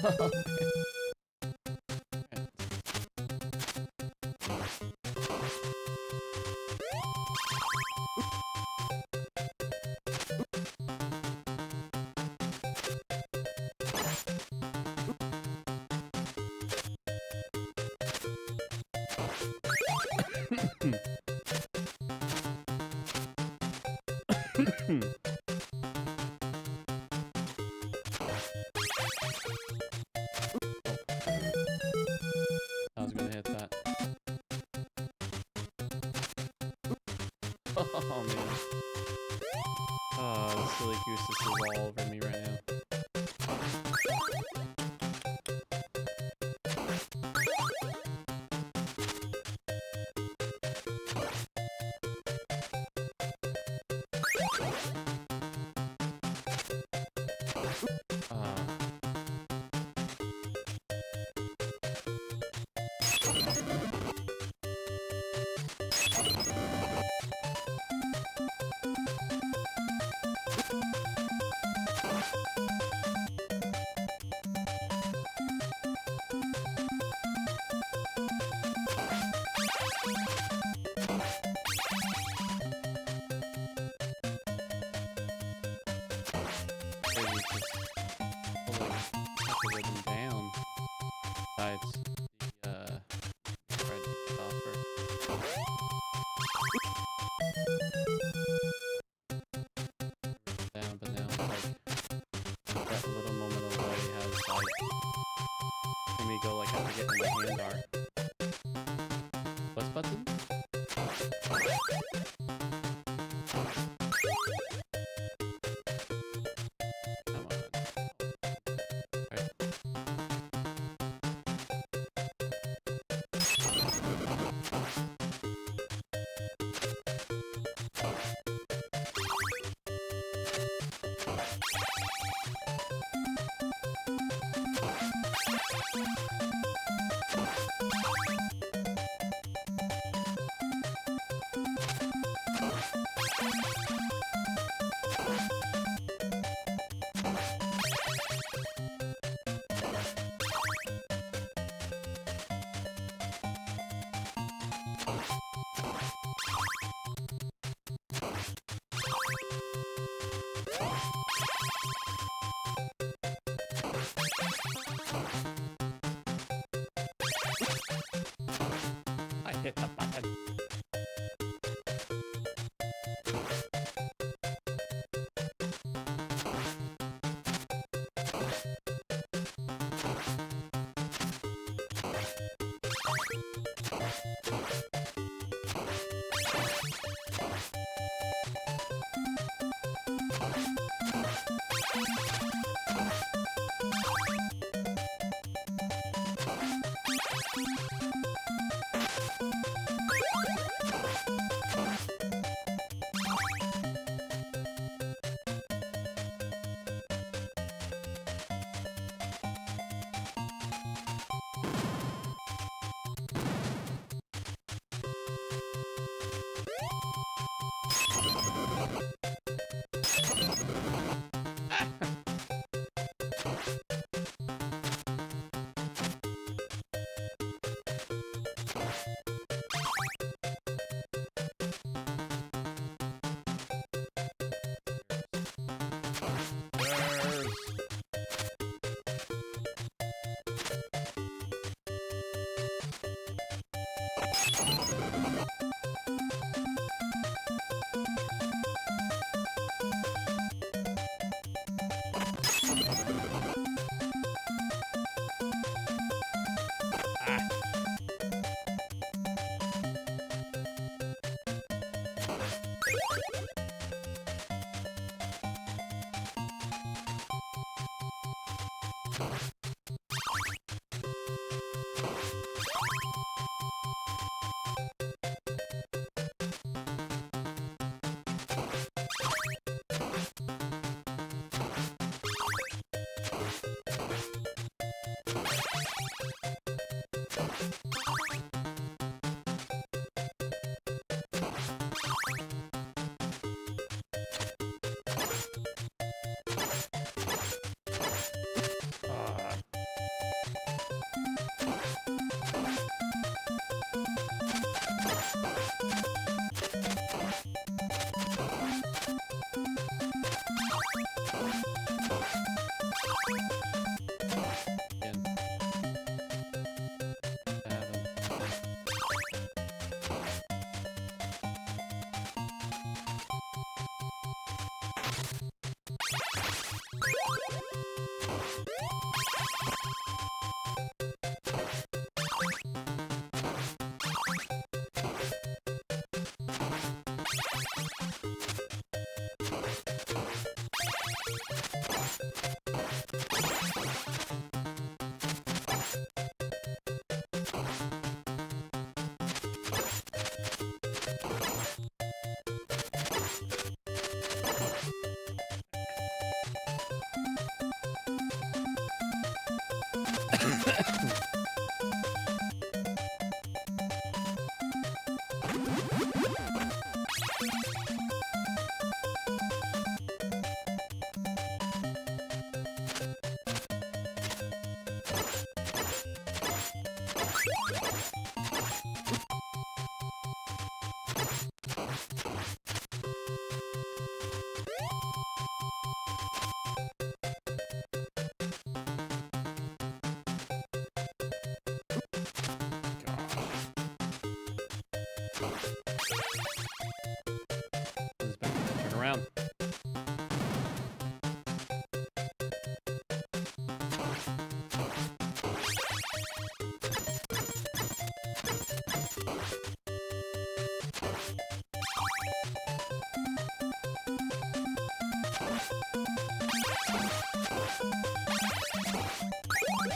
I was gonna hit that. Oh man. Oh, the silly goose is all over me right now. Go like I forget where my hands are. Plus button? Come on. Right. I hit the button. Turn around.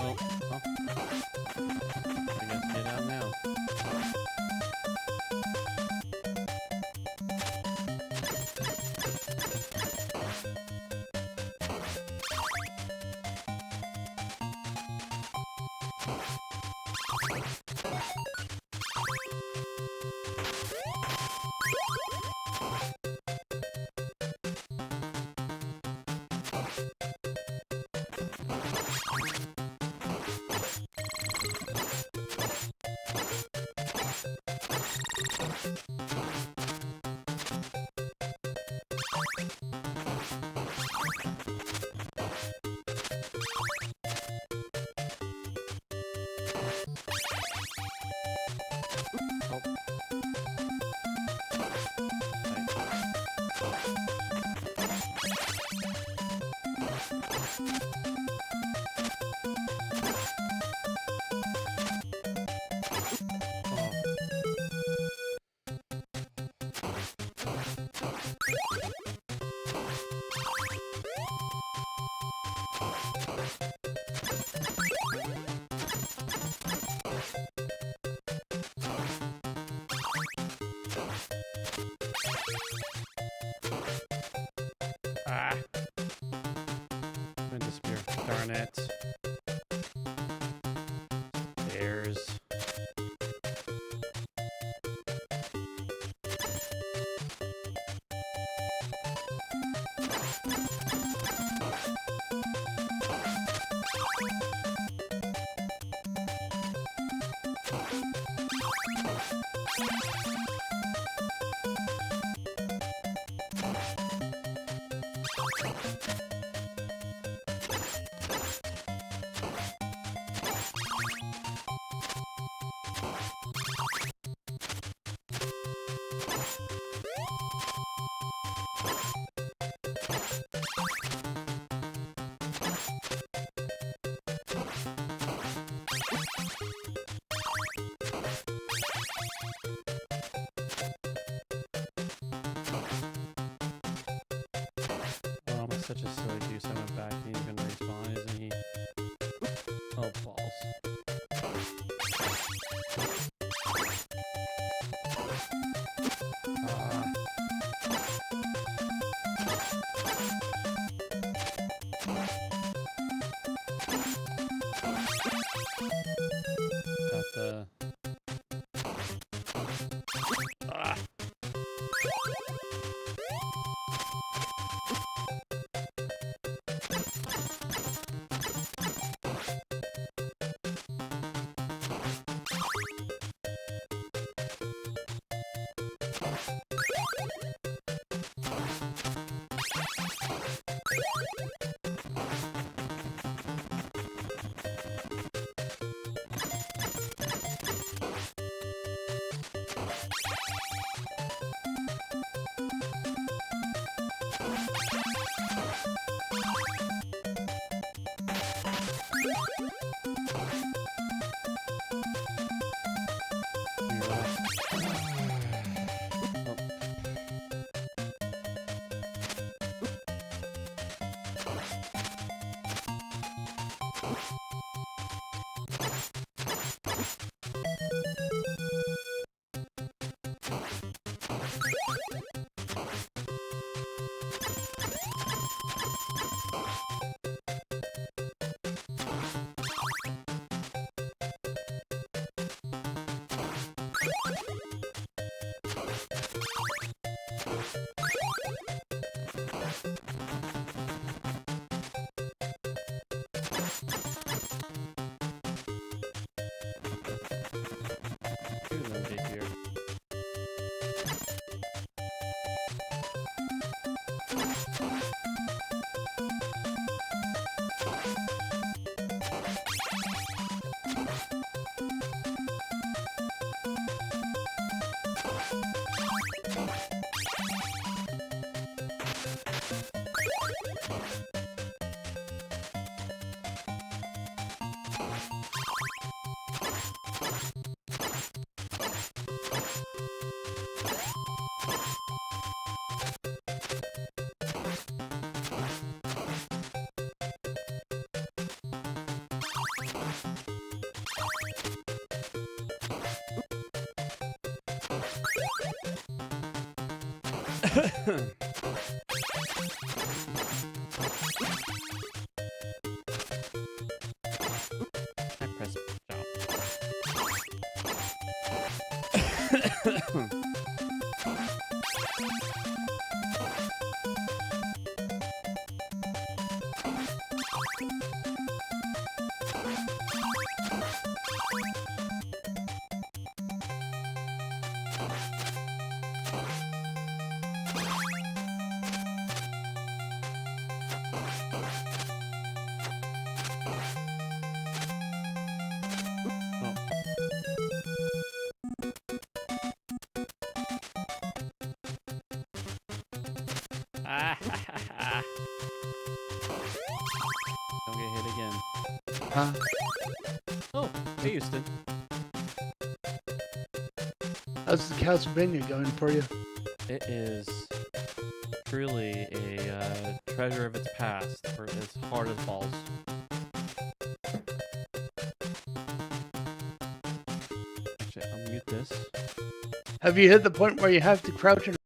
Oh, oh. I guess get out now. Ah. I'm in despair. Darn it. Stairs. Oh, I'm such a silly goose. I went back and he's gonna respawn, isn't he? Oh, balls. Got the... Ah. Who's empty here? I press jump. Ah, don't get hit again. Huh? Oh, hey Houston. How's the Castlevania going for you? It is truly a treasure of its past, for as hard as balls. Actually, I'll mute this. Have you hit the point where you have to crouch and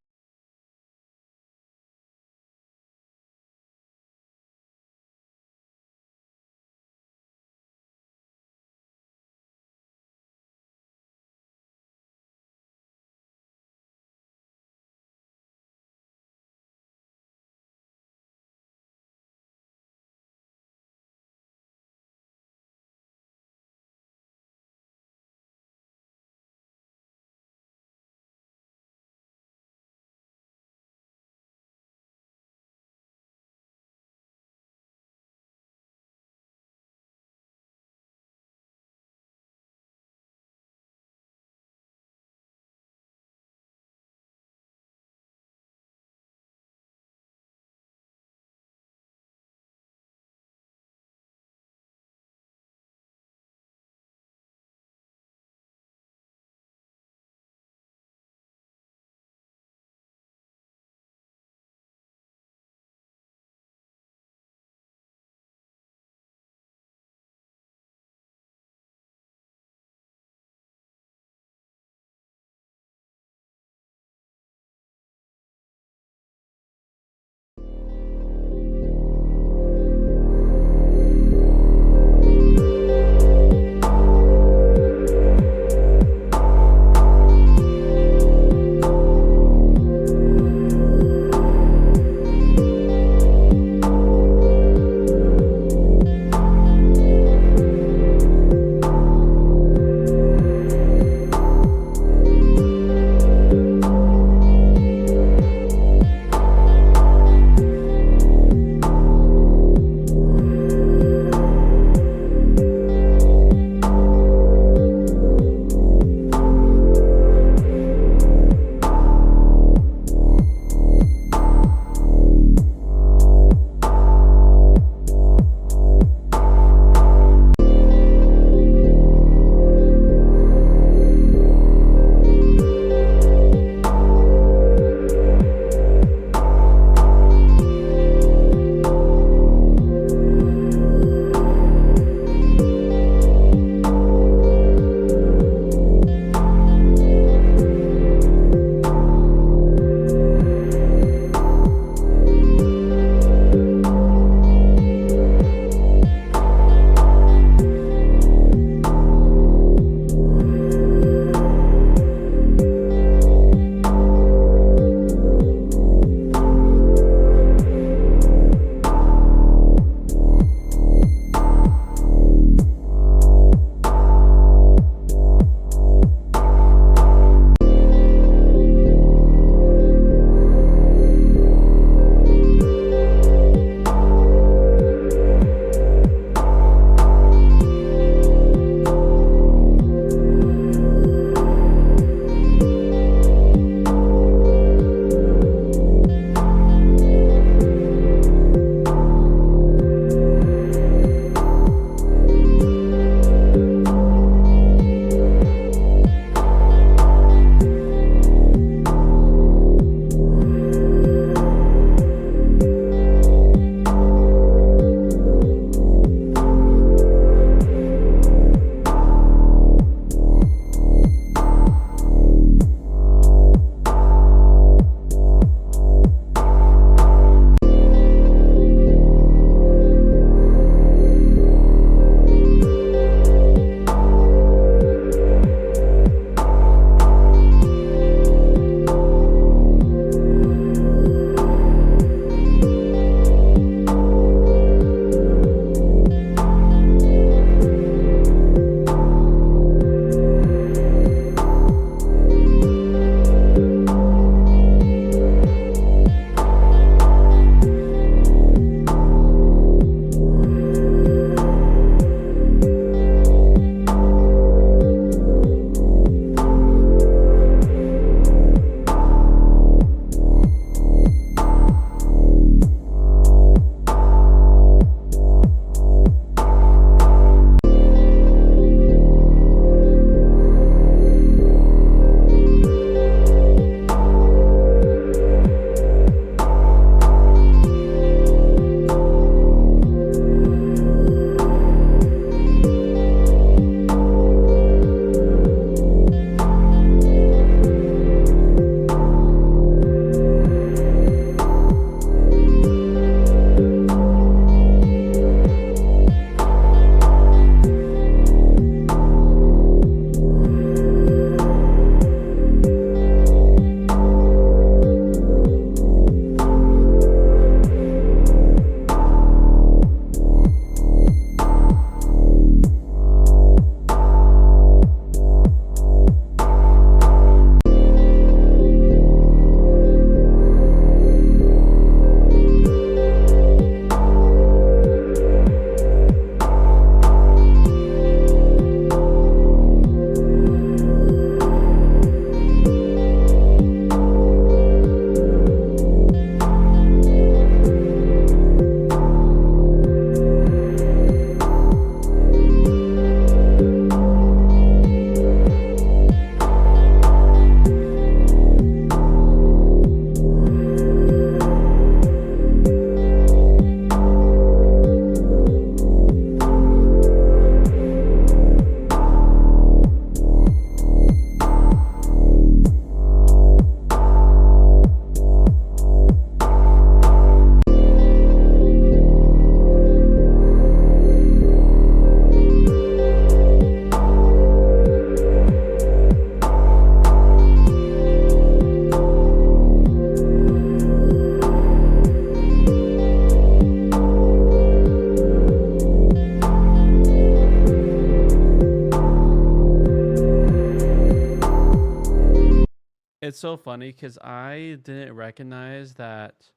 it's so funny because I didn't recognize that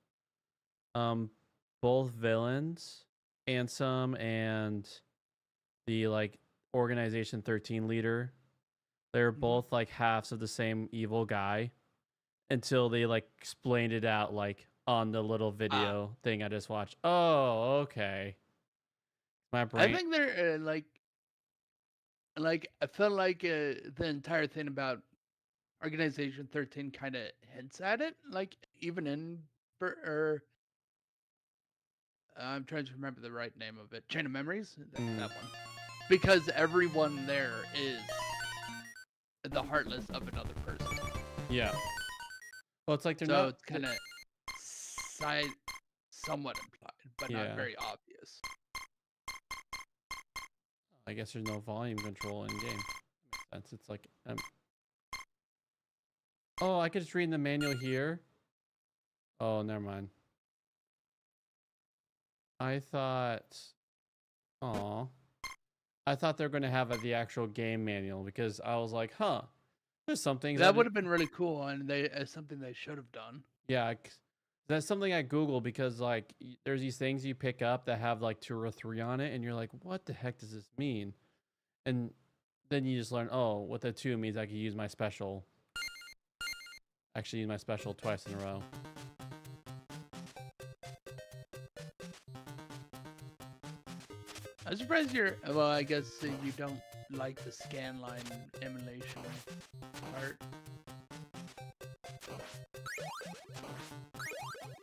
both villains, Ansem and the like Organization 13 leader, they're both like halves of the same evil guy until they like explained it out like on the little video thing I just watched. Oh, okay. My brain. I think they're like I felt like the entire thing about Organization 13 kind of hints at it, like even in I'm trying to remember the right name of it. Chain of Memories, that one. Because everyone there is the heartless of another person. Yeah. Well, it's like they're so not. it's kind of somewhat implied, but not very obvious. I guess there's no volume control in game. Makes sense. It's like oh, I could just read in the manual here. Oh, never mind. I thought, oh, I thought they were going to have the actual game manual because I was like, huh, there's some things that would have been really cool, and something they should have done. Yeah, that's something I Googled because like there's these things you pick up that have like 2 or 3 on it, and you're like, what the heck does this mean? And then you just learn, oh, what the 2 means I can use my special. Actually, use my special twice in a row. I'm surprised you're. Well, I guess you don't like the scanline emulation part.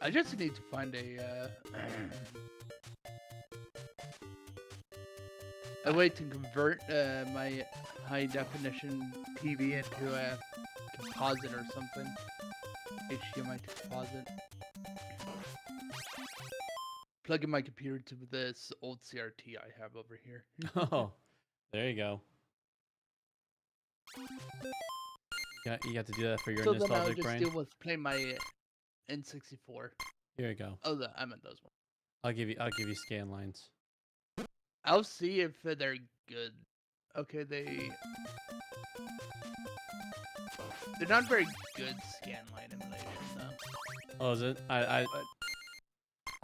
I just need to find a way to convert my high definition TV into a composite or something. HDMI to composite. Plug in my computer to this old CRT I have over here. Oh, there you go. You got to do that for your nostalgic brain. So then I'll just deal with playing my N64. Here you go. Oh, I meant those ones. I'll give you scan lines. I'll see if they're good. Okay, they're not very good scanline emulation though. Oh, is it? I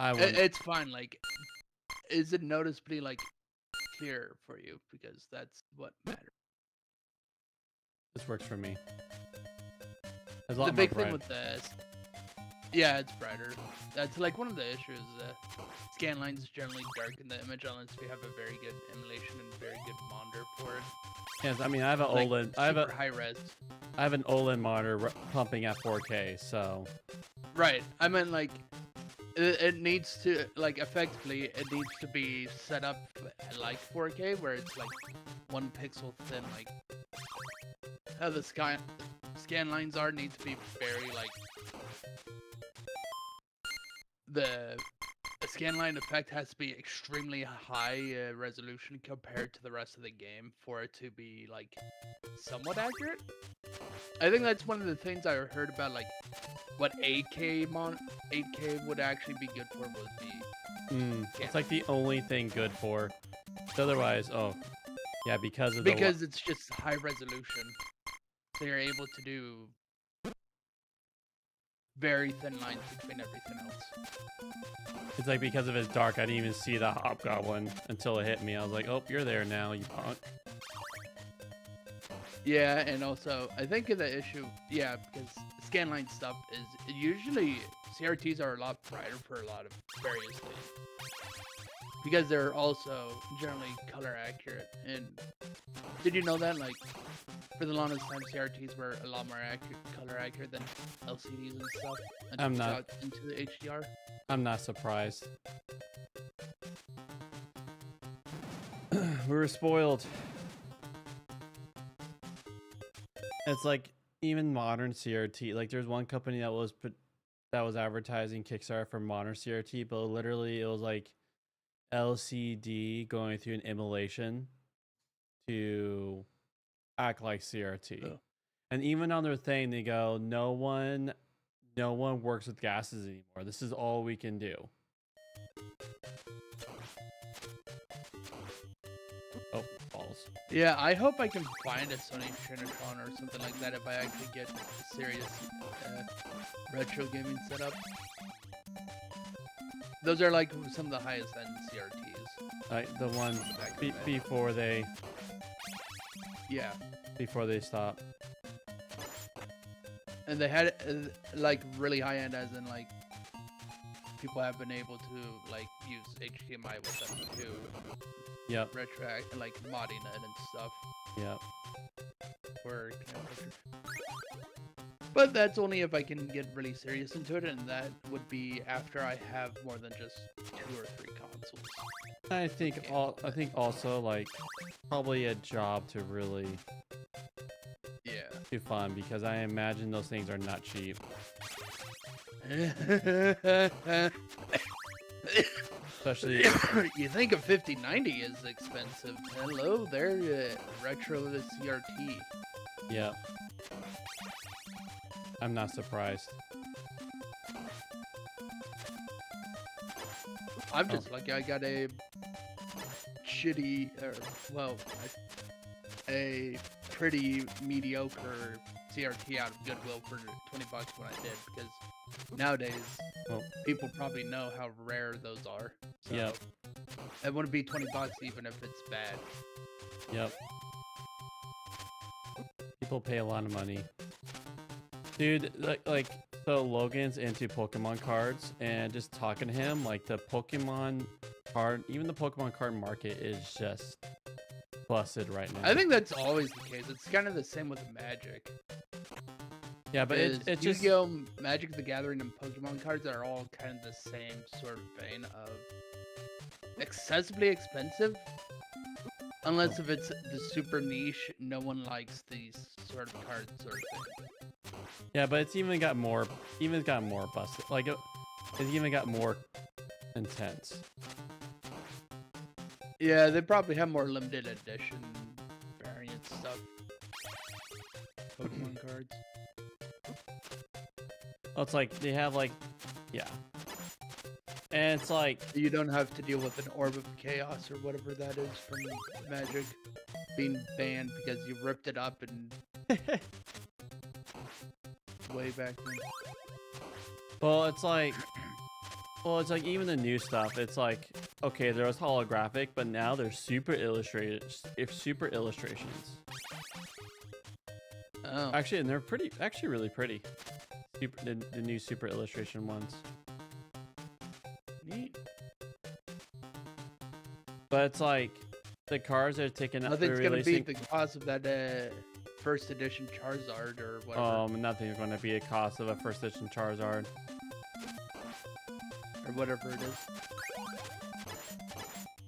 it's fine. Like, is it noticeably like clear for you? Because that's what matters. This works for me. The big thing with this, yeah, it's brighter. That's like one of the issues. Scan lines is generally dark in the image unless we have a very good emulation and very good monitor for it. Yes, I mean I have an like, OLED. I have a high res. I have an OLED monitor pumping at 4K. So. Right. I mean, like, it needs to effectively it needs to be set up like 4K, where it's like 1 pixel thin. Like how the scan lines are need to be very like the scanline effect has to be extremely high resolution compared to the rest of the game for it to be like somewhat accurate. I think that's one of the things I heard about, like what 8K would actually be good for would be. It's like the only thing good for. Otherwise, oh, yeah, because it's just high resolution, so you're able to do very thin lines between everything else. It's like because of his dark, I didn't even see the hobgoblin until it hit me. I was like, oh, you're there now, you punk. Yeah, and also, I think the issue, yeah, because scanline stuff is usually, CRTs are a lot brighter for a lot of various things. Because they're also generally color accurate. And did you know that, like, for the longest time, CRTs were a lot more color accurate than LCDs and stuff? I'm not into the HDR. I'm not surprised. We were spoiled. It's like even modern CRT. Like there's one company that was advertising Kickstarter for modern CRT, but literally it was like LCD going through an emulation to act like CRT. Oh. And even on their thing, they go, no one works with gases anymore. This is all we can do. Oh, balls. consoles. Yeah, I hope I can find a Sony Trinitron or something like that if I actually get a serious retro gaming setup. Those are like some of the highest end CRTs. Like the one Back in the day. Yeah, before they stop. and they had like really high end, as in like people have been able to like use HDMI with them to Yep. retroact, like modding it and stuff Yep. for But that's only if I can get really serious into it, and that would be after I have more than just 2 or 3 consoles. I think also like probably a job to really Yeah. do fun, because I imagine those things are not cheap. Especially You think a 5090 is expensive? Hello there, retro CRT. yeah. I'm not surprised. I'm just lucky I got a shitty, a pretty mediocre CRT out of Goodwill for $20 when I did, because nowadays Well, people probably know how rare those are. So Yep. it wouldn't be $20 even if it's bad. Yep. People pay a lot of money. Dude, like so Logan's into Pokemon cards, and just talking to him, like the Pokemon even the Pokemon card market is just busted right now. I think that's always the case. It's kind of the same with Magic. Yeah, but it's just Yu-Gi-Oh, Magic the Gathering, and Pokemon cards are all kind of the same sort of vein of excessively expensive. Unless if it's the super niche, no one likes these sort of cards sort of thing. yeah, but it's even got more busted. Like it's even got more intense. Yeah, they probably have more limited edition variant stuff. Pokemon cards. Well, it's like they have like, yeah, and it's like You don't have to deal with an Orb of Chaos or whatever that is from Magic being banned because you ripped it up and way back then. well, it's like even the new stuff. It's like, okay, there was holographic, but now there's super illustrations. Oh, Actually, and they're really pretty. The new super illustration ones. neat. But it's like the cards are taking up. Nothing's gonna beat the cost of that first edition Charizard or whatever, Nothing's going to be a cost of a first edition Charizard. or whatever it is.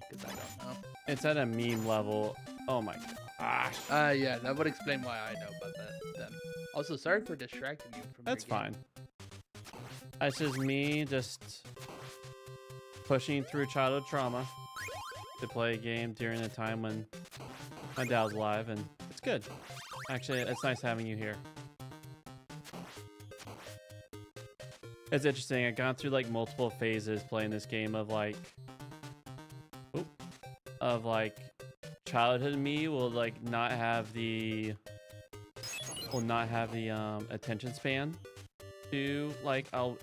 Because I don't know. It's at a meme level. Oh my gosh. Yeah, that would explain why I know about that then. Also, sorry for distracting you from That's your game. fine. It's just me just pushing through childhood trauma to play a game during a time when my dad was alive, and it's good. Actually, it's nice having you here. It's interesting. I've gone through like multiple phases playing this game of like, childhood me will like not have the attention span to like the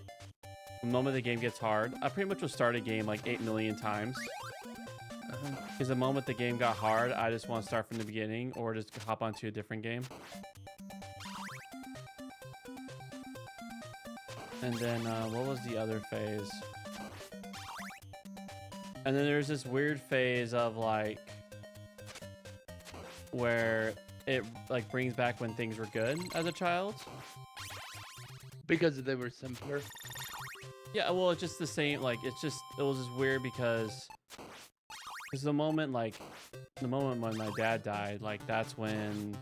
moment the game gets hard. I pretty much will start a game like 8 million times. Because the moment the game got hard, I just want to start from the beginning or just hop onto a different game. And then what was the other phase? And then there's this weird phase of like where it like brings back when things were good as a child. Because they were simpler. Yeah, well, it's just the same. Like it was just weird because the moment when my dad died, like that's when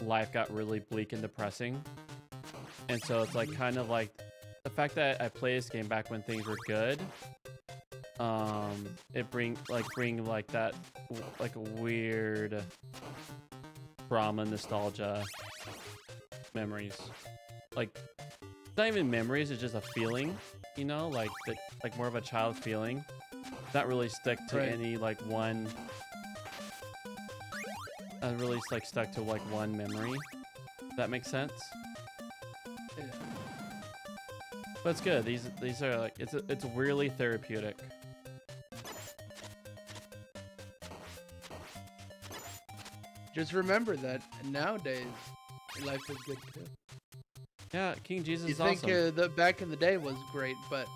life got really bleak and depressing. And so it's like kind of like the fact that I played this game back when things were good. It bring that like a weird trauma nostalgia memories. Like it's not even memories, it's just a feeling, you know, like more of a child feeling. Not really stick to Right. any like one really like stuck to like one memory. If that makes sense. Yeah. But it's good. These are like it's weirdly therapeutic. Just remember that nowadays, life is good too. Yeah, King Jesus You is think awesome. the back in the day was great, but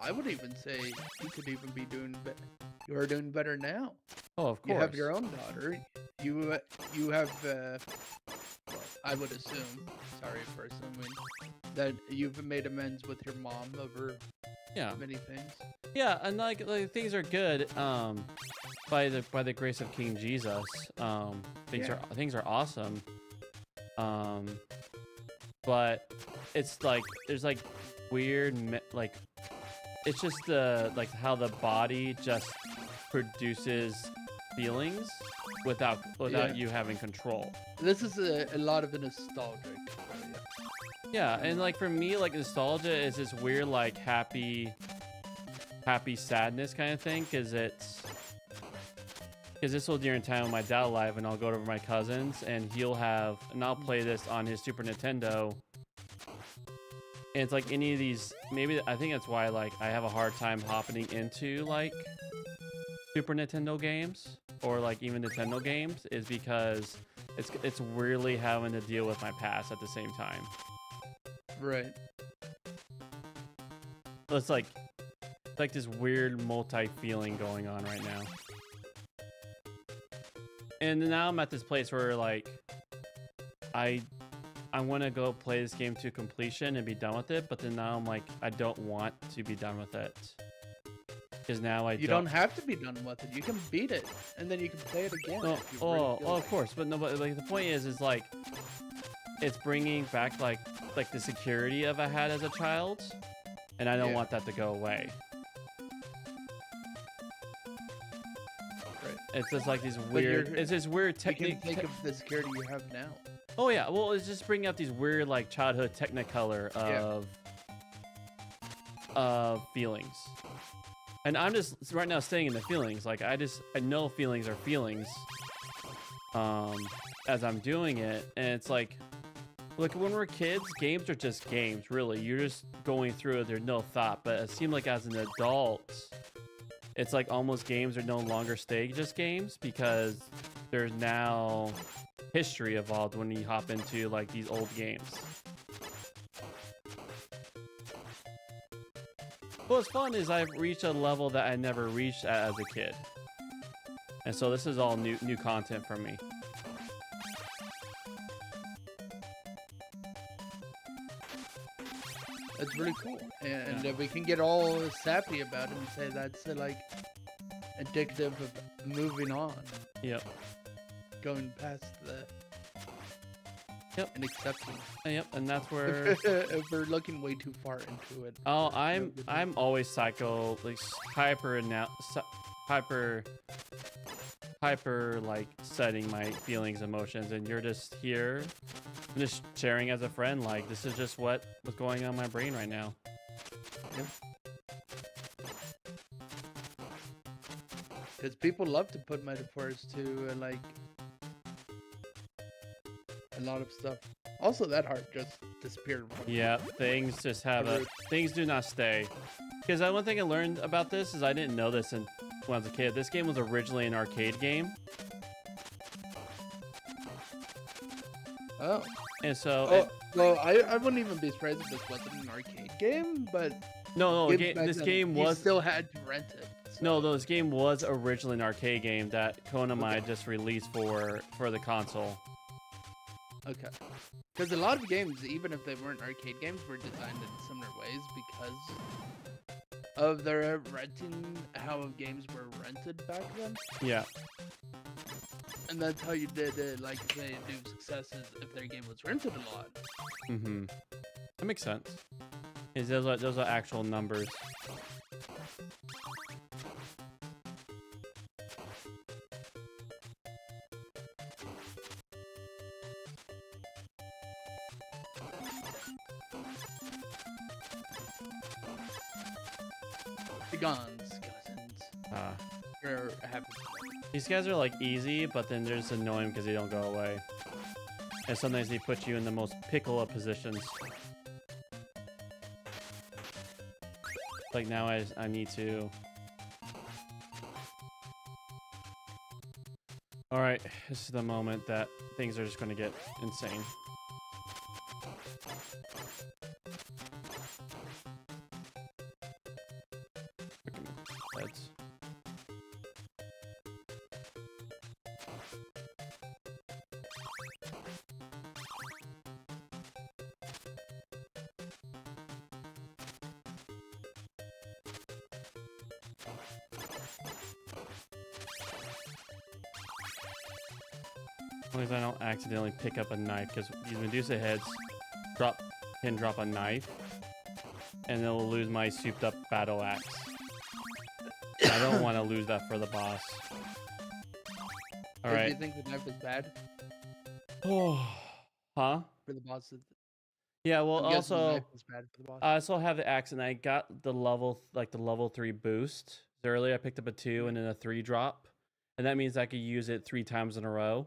I would even say you could even be doing you are doing better now. Oh, of You course. have your own daughter. You have well, I would assume. Sorry for assuming that you've made amends with your mom over Yeah. many things. Yeah, and like things are good. By the grace of King Jesus. Things are awesome. But it's like there's like weird like it's just the like how the body just produces feelings without Yeah. you having control. This is a lot of the nostalgic. Yeah, and like for me, like nostalgia is this weird like happy sadness kind of thing, because this was during time when my dad alive, and I'll go over to my cousins and I'll play this on his Super Nintendo. And it's like any of these, maybe I think that's why like I have a hard time hopping into like Super Nintendo games or like even Nintendo games, is because it's weirdly having to deal with my past at the same time. Right. So it's like this weird multi-feeling going on right now. And now I'm at this place where like I want to go play this game to completion and be done with it, but then now I'm like I don't want to be done with it, because now You don't have to be done with it. You can beat it, and then you can play it again. Oh, if you really feel of like course, but no, but like the point is like it's bringing back like the security of I had as a child, and I don't Yeah. want that to go away. Right. It's just like these But weird. you're- It's this weird You can technique. think of the security you have now. Oh yeah, well it's just bringing up these weird like childhood technicolor of feelings, and I'm just right now staying in the feelings. Like I know feelings are feelings, as I'm doing it, and it's like, look, when we're kids, games are just games. Really, you're just going through it. There's no thought. But it seemed like as an adult, it's like almost games are no longer stay just games, because there's now history involved when you hop into like these old games. What's fun is I've reached a level that I never reached as a kid, and so this is all new content for me. That's really cool, and we can get all sappy about it and say that's like addictive of moving on, Yep. going past the. Yep. And accepting. Yep, and that's where. If we're looking way too far into it. Oh, I'm always psycho, like hyper like setting my feelings, emotions, and you're just here, just sharing as a friend. Like this is just what's going on in my brain right now. Yep. Because people love to put metaphors to like a lot of stuff. Also, that heart just disappeared. Yeah, things just have things do not stay. Because one thing I learned about this is I didn't know this when I was a kid. This game was originally an arcade game. Oh. And so well, I wouldn't even be surprised if this wasn't an arcade game, but no, games back this then, game you was still had to rent it. So. no, this game was originally an arcade game that Konami just released for the console. Okay. Because a lot of games, even if they weren't arcade games, were designed in similar ways because of their renting, how games were rented back then. Yeah. And that's how you did it. Like, they do successes if their game was rented a lot. Mm-hmm. That makes sense. Is those are actual numbers. The Gons, cousins. Or happens. These guys are like easy, but then they're just annoying because they don't go away. And sometimes they put you in the most pickle of positions. Like now I need to... Alright, this is the moment that things are just going to get insane. Freaking heads. As long as I don't accidentally pick up a knife, because these Medusa heads can drop a knife, and it'll lose my souped up battle axe. I don't want to lose that for the boss. All right. Do you think the knife is bad? Oh, huh? For the boss? Yeah. Well, I'm guessing the also knife is bad for the boss. I also have the axe, and I got the level 3 boost. Earlier, I picked up a 2 and then a 3 drop, and that means I could use it 3 times in a row.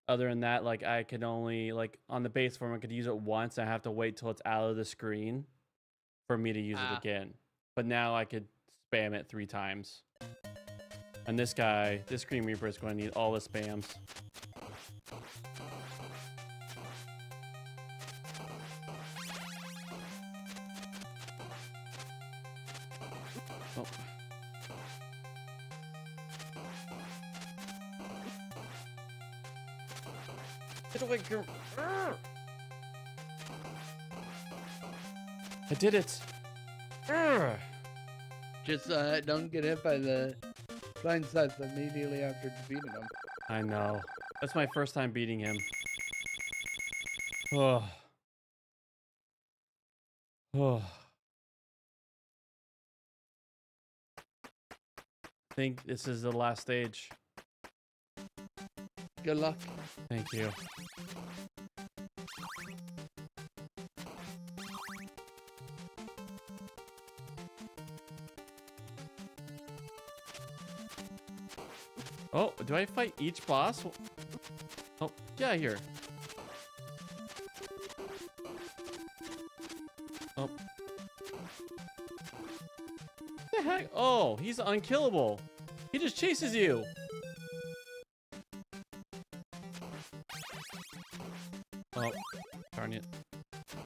Other than that, like I could only on the base form I could use it once. I have to wait till it's out of the screen for me to use it again. But now I could spam it 3 times. And this Scream Reaper is going to need all the spams. Oh. Get away, girl. I did it. Just don't get hit by the blind sets immediately after defeating him. I know. That's my first time beating him. Oh. Oh. I think this is the last stage. Good luck. Thank you. Oh, do I fight each boss? Oh, yeah, here. Oh. What the heck? Oh, he's unkillable. He just chases you. Oh, darn it.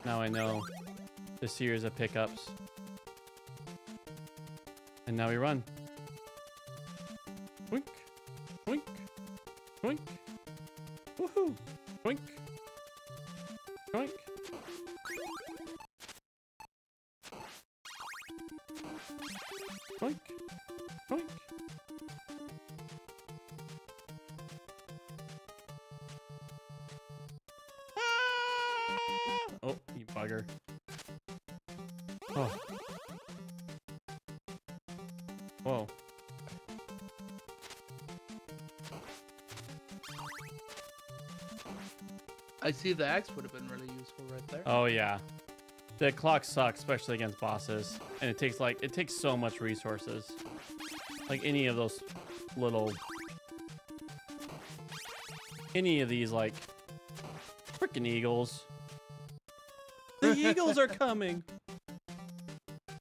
Now I know the series of pickups. And now we run. Wink. Wink. Wink. Woohoo. Wink. Wink. Wink. Wink. Oh, you bugger. Oh. Whoa. I see the axe would have been really useful right there. Oh yeah. The clock sucks, especially against bosses. And it takes so much resources. Like any of those little any of these like freaking eagles. The eagles are coming.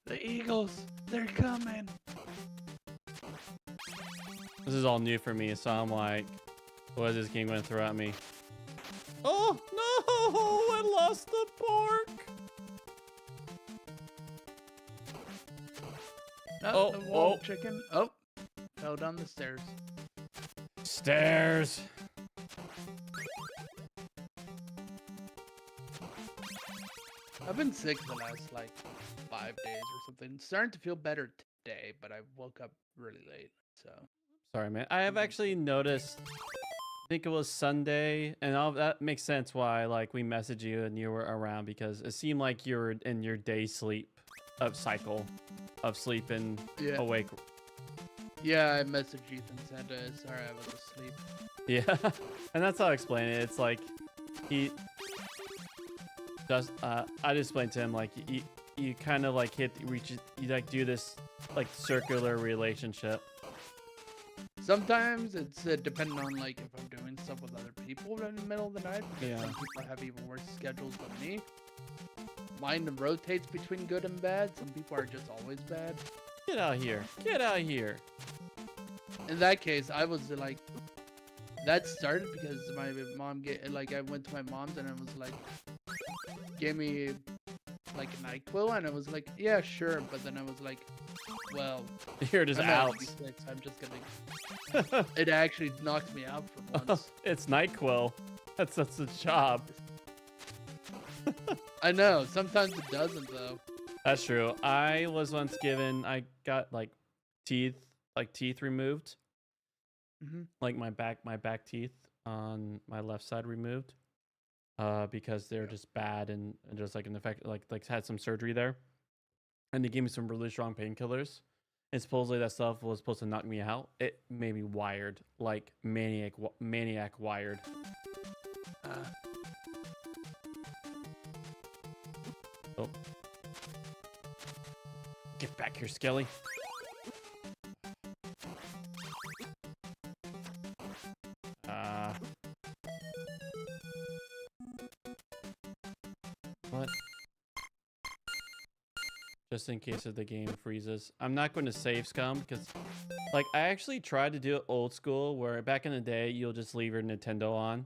The eagles, they're coming. This is all new for me, so I'm like, what is this game going to throw at me? Oh, no! I lost the pork! Oh, the wall chicken. Oh, fell down the stairs. Stairs! I've been sick the last, like, 5 days or something. Starting to feel better today, but I woke up really late, so... Sorry, man. I have actually noticed, I think it was Sunday, and that makes sense why, like, we messaged you and you were around, because it seemed like you were in your day sleep cycle of sleep and awake. Yeah, I messaged Ethan, said, sorry, I was asleep. Yeah, and that's how I explain it. It's like, he does, I just explained to him, like, you kind of, like, you, like, do this, like, circular relationship. Sometimes it's depending on like if I'm doing stuff with other people in the middle of the night. Because Yeah. some people have even worse schedules than me. Mine rotates between good and bad. Some people are just always bad. Get out here. Get out here. In that case, I was like, that started because my mom I went to my mom's and it was like, gave me like a NyQuil and I was like, yeah, sure. But then I was like, well, You're just I'm out. at 86, I'm just gonna. It actually knocked me out for once. It's NyQuil. That's the job. I know. Sometimes it doesn't though. That's true. I was once given. I got teeth removed. Like my back teeth on my left side removed. Because they're just bad and just like an effect. Like had some surgery there, and they gave me some really strong painkillers. And supposedly that stuff was supposed to knock me out. It made me wired, like maniac wired. Oh. Get back here, Skelly. What? Just in case if the game freezes. I'm not going to save scum because like I actually tried to do it old school where back in the day you'll just leave your Nintendo on.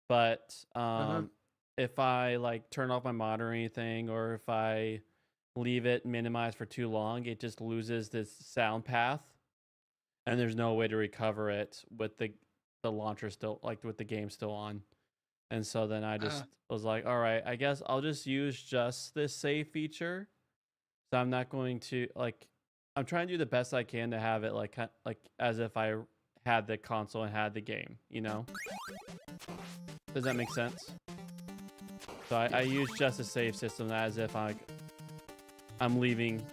But if I like turn off my mod or anything, or if I leave it minimized for too long, it just loses this sound path. And there's no way to recover it with the launcher still, like with the game still on. And so then I just was like, all right, I guess I'll just use just this save feature. So I'm not going to I'm trying to do the best I can to have it like as if I had the console and had the game, you know? Does that make sense? So I use just a save system as if I'm leaving.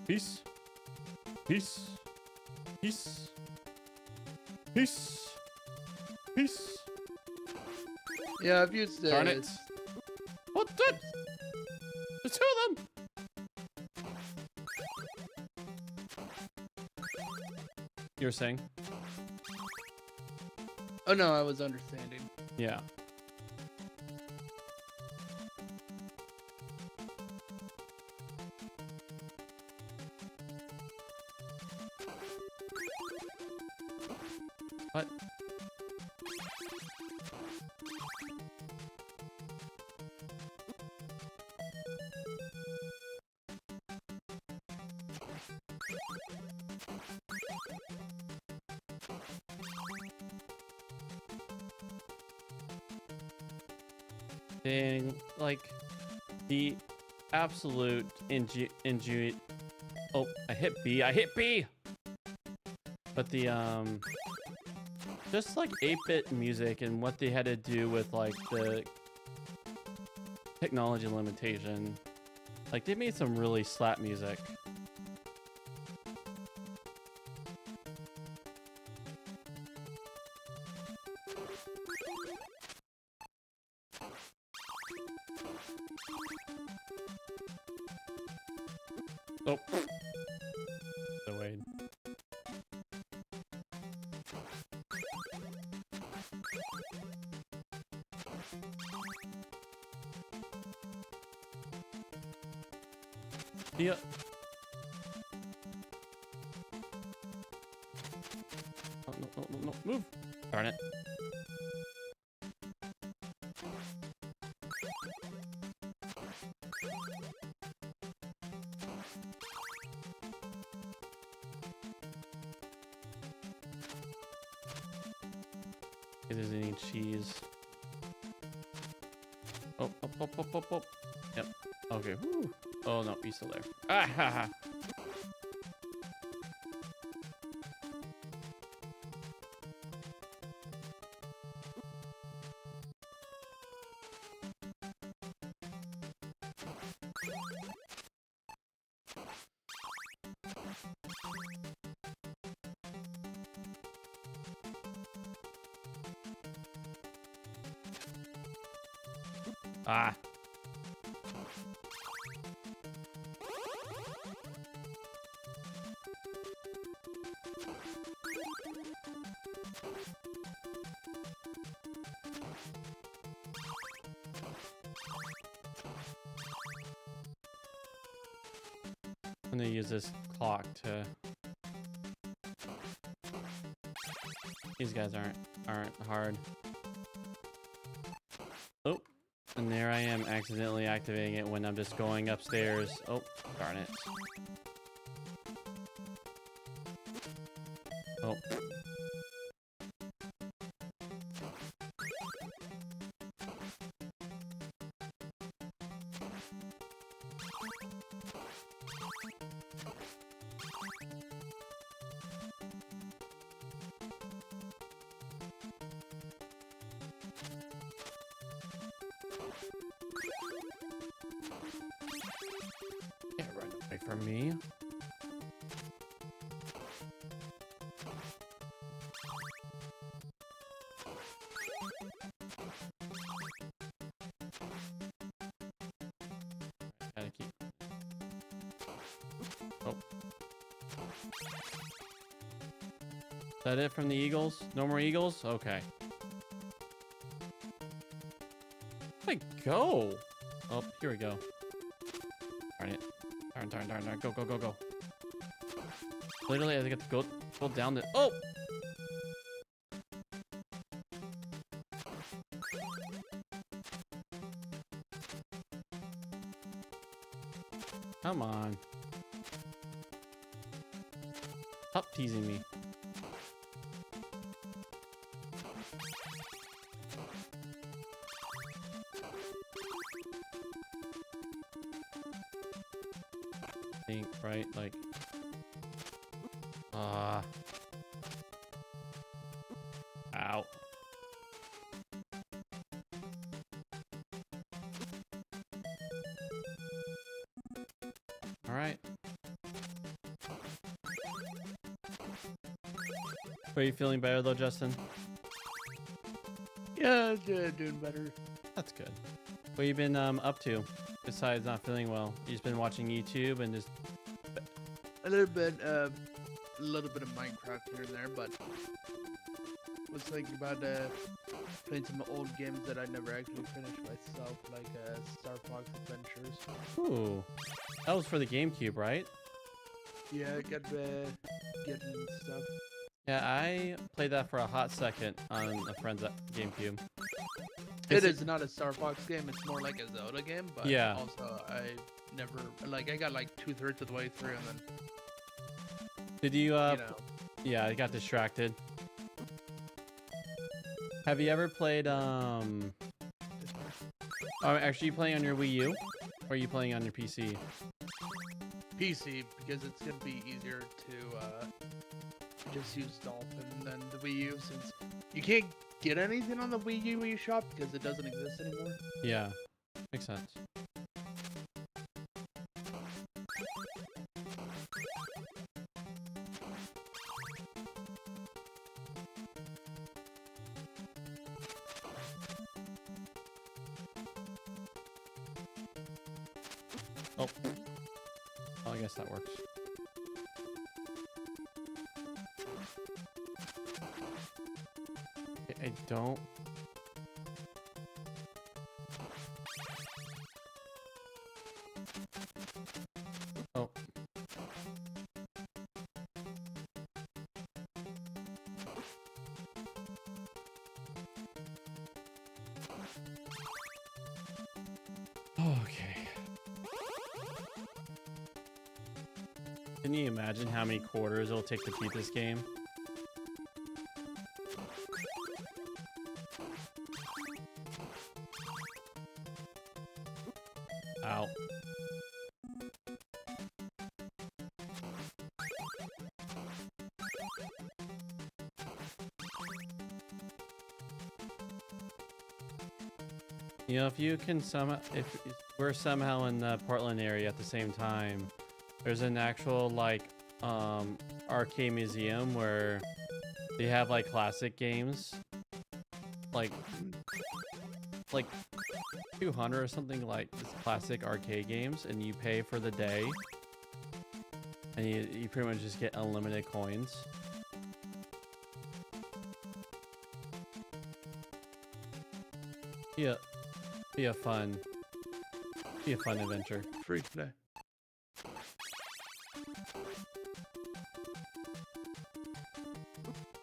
Peace. Peace. Peace. Peace. Peace. Yeah, I've used it. Darn it. What the? There's two of them. You were saying? Oh no, I was understanding. Yeah. What? Dang, like the absolute oh, I hit B. I hit B. But the just like 8-bit music and what they had to do with like the technology limitation. Like they made some really slap music. Oh. So wait. Yeah. Oh, no, move. Darn it. It doesn't need cheese. Oh. Yep. Okay. Woo. Oh no, he's still there. Ah ha ha. Ah. I'm gonna use this clock to. These guys aren't hard. Oh, and there I am accidentally activating it when I'm just going upstairs. Oh, darn it. Oh. Yeah, run away from me. Gotta keep. Oh. Is that it from the Eagles? No more Eagles? Okay. Where'd I go? Oh, here we go. Darn it. Darn. Go. Literally, I think I have to go down the. Oh! Come on. Stop teasing me. Think, right? Like. Ow. All right. Are you feeling better though, Justin? Yeah, doing better. That's good. What you been up to besides not feeling well? You just been watching YouTube and just A little bit of Minecraft here and there, but was thinking about playing some old games that I never actually finished myself, like Star Fox Adventures. ooh. That was for the GameCube, right? Yeah, getting stuff. Yeah, I played that for a hot second on a friend's GameCube. It is not a Star Fox game, it's more like a Zelda game, but Yeah. also I never, I got like 2/3 of the way through and then, Did you yeah, I got distracted. Have you ever played actually you playing on your Wii U? Or are you playing on your PC? PC, because it's going to be easier to just use Dolphin than the Wii U, since you can't get anything on the Wii U eShop because it doesn't exist anymore. Yeah. Makes sense. Oh. Oh, I guess that works. I don't. Oh. Okay. Can you imagine how many quarters it'll take to beat this game? Ow. You know, if you can if we're somehow in the Portland area at the same time, there's an actual like arcade museum where they have like classic games, like 200 or something, like this classic arcade games, and you pay for the day, and you pretty much just get unlimited coins. Be a be a fun adventure. Free play.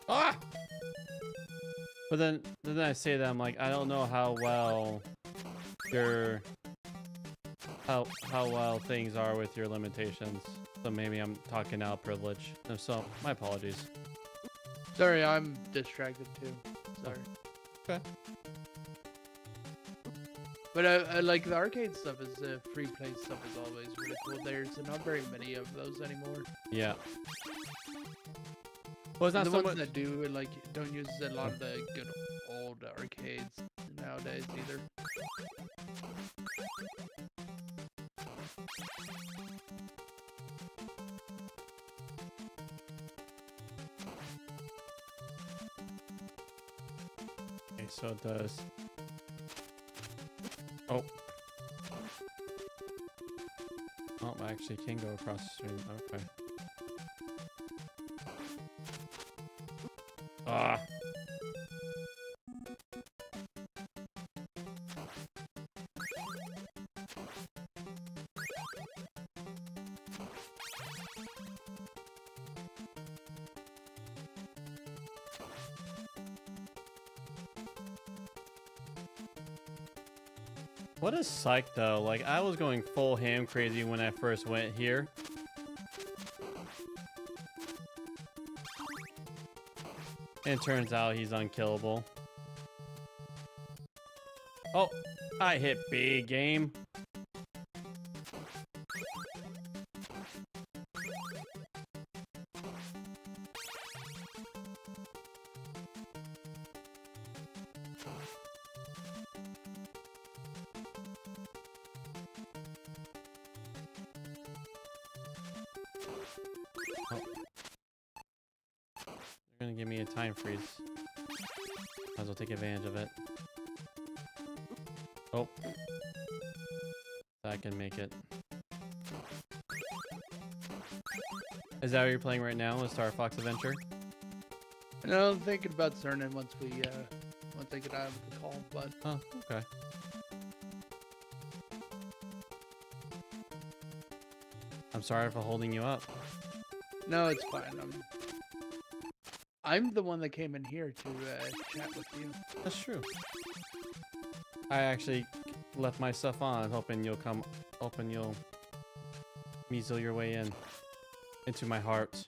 Ah! But then I say that I'm like, I don't know how well your how well things are with your limitations. So maybe I'm talking out of privilege. If so, my apologies. Sorry, I'm distracted too. Sorry. Okay. But I like the arcade stuff is free play stuff is always really cool. There's not very many of those anymore. Yeah. Well, it's not The so ones much. that do like don't use a lot of the good old arcades nowadays either. Okay, so it does. Oh. Oh, I actually can go across the stream. Okay. Ah. What a psych though. Like I was going full ham crazy when I first went here. And it turns out he's unkillable. Oh, I hit B, game. Oh. They're gonna give me a time freeze. Might as well take advantage of it. Oh. I can make it. Is that what you're playing right now, a Star Fox Adventure? No, I'm thinking about starting it once we once I get out of the call, but Oh, okay. I'm sorry for holding you up. no, it's fine. I'm the one that came in here to chat with you. That's true. I actually left my stuff on, hoping you'll measle your way into my heart.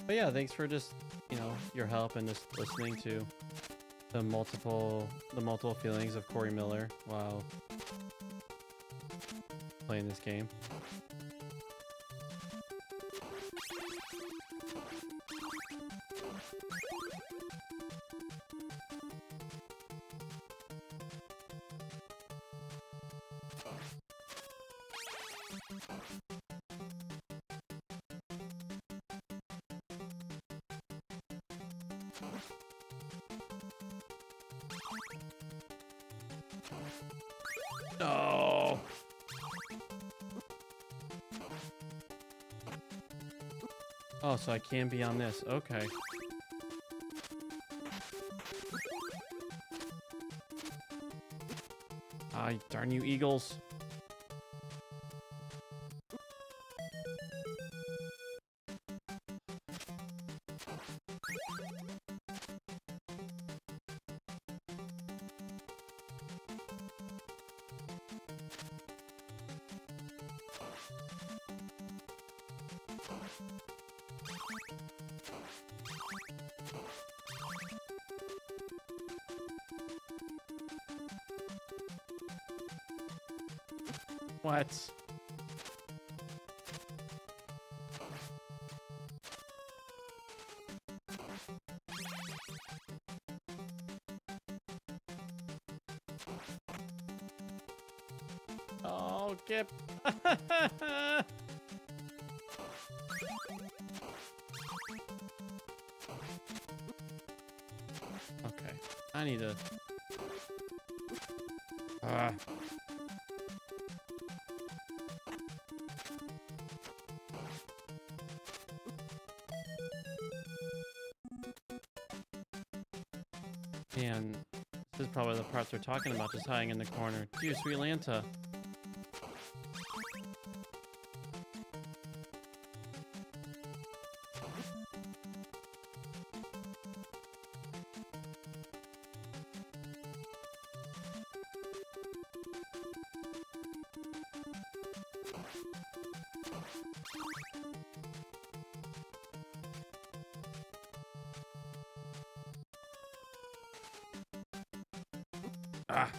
But yeah, thanks for just, your help and just listening to the multiple feelings of Corey Miller while playing this game. No. Oh, so I can be on this. Okay. Ah, darn you, Eagles. What? Oh, Kip. Okay. I need to... And this is probably the parts we're talking about, just hiding in the corner. Dude, sweet Lanta. Ah.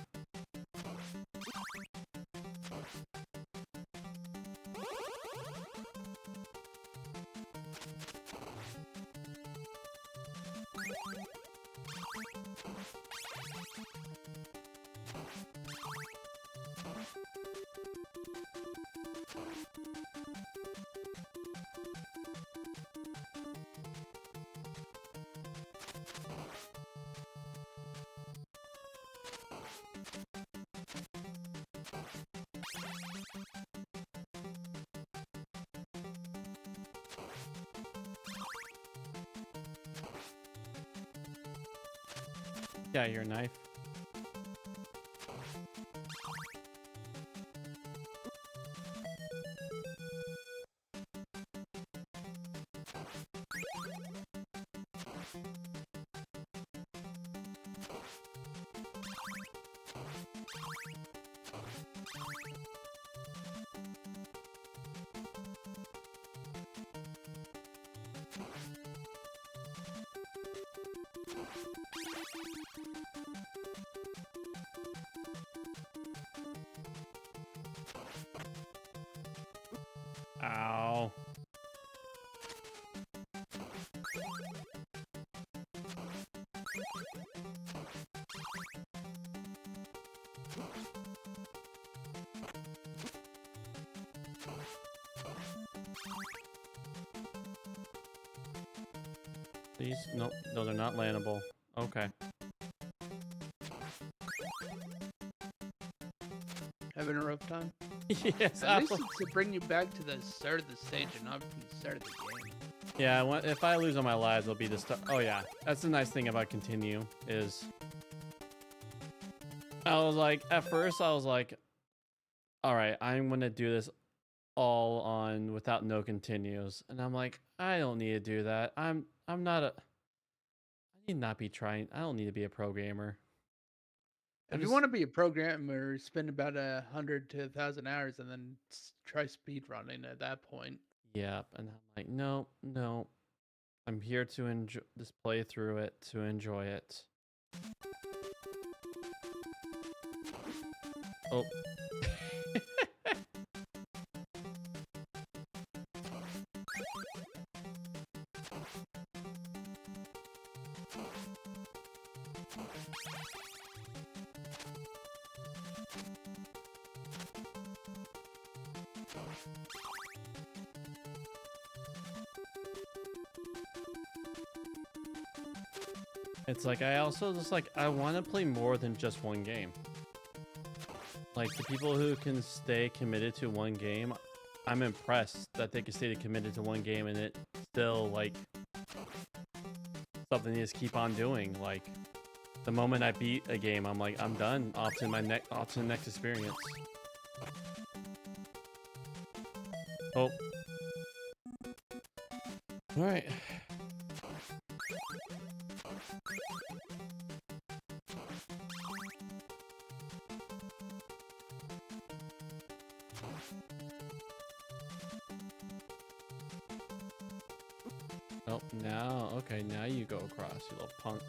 Yeah, your knife. Ow. These, nope, those are not landable. Okay. Having a rough time? Yes, At least it's to bring you back to the start of the stage and not from the start of the game. yeah, if I lose all my lives, it'll be the start. Oh yeah, that's the nice thing about continue is I was like, at first I was like, all right, I'm gonna do this all on without no continues, and I'm like, I don't need to do that. I'm not a. I need not be trying. I don't need to be a pro gamer. If you want to be a programmer, spend about 100 to 1,000 hours and then try speed running at that point. Yep, and I'm like, no, no, I'm here to enjoy this playthrough it to enjoy it. Oh. It's like I also just like I want to play more than just one game. Like the people who can stay committed to one game, I'm impressed that they can stay committed to one game and it still like something you just keep on doing. Like the moment I beat a game, I'm like I'm done. Off to the next experience. Oh. All right. Oh, now, okay, now you go across, you little punk.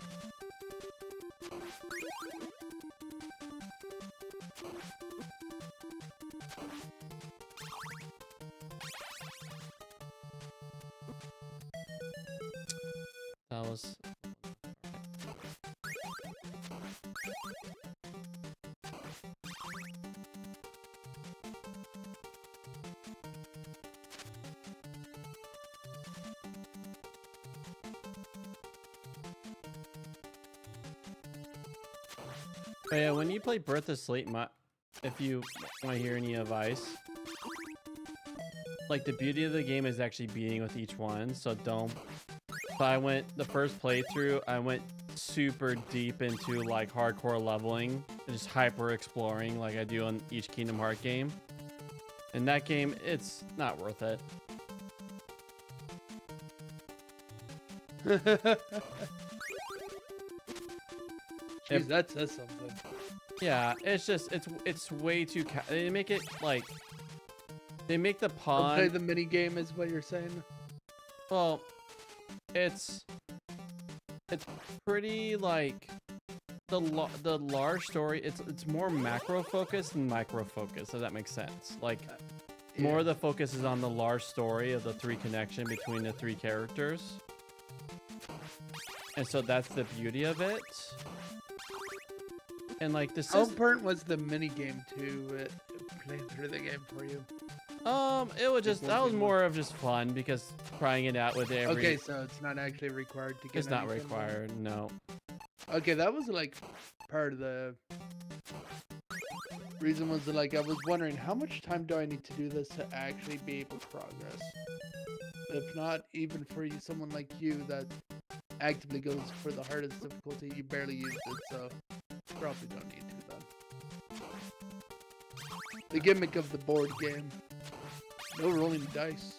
That was... But yeah, when you play Birth of Sleep, if you want to hear any advice, like the beauty of the game is actually beating with each one, so don't. So I went, the first playthrough, I went super deep into like hardcore leveling, just hyper exploring like I do on each Kingdom Hearts game. In that game, it's not worth it. Jeez, that says something. Yeah, it's just it's way too. They make it like they make the Don't pond. play the mini game, is what you're saying. Well, it's pretty like the large story. It's more macro focused than micro focused. So that makes sense. Like more of the focus is on the large story of the 3 connection between the 3 characters, and so that's the beauty of it. And like this How is important was the mini game to play through the game for you? it was just that was more of just fun because trying it out with every. Okay, so it's not actually required to get. It's not anything, required, no. Okay, that was like part of the reason was like I was wondering how much time do I need to do this to actually be able to progress? If not, even for you, someone like you that actively goes for the hardest difficulty, you barely used it, so probably don't need to then. The gimmick of the board game. No rolling dice.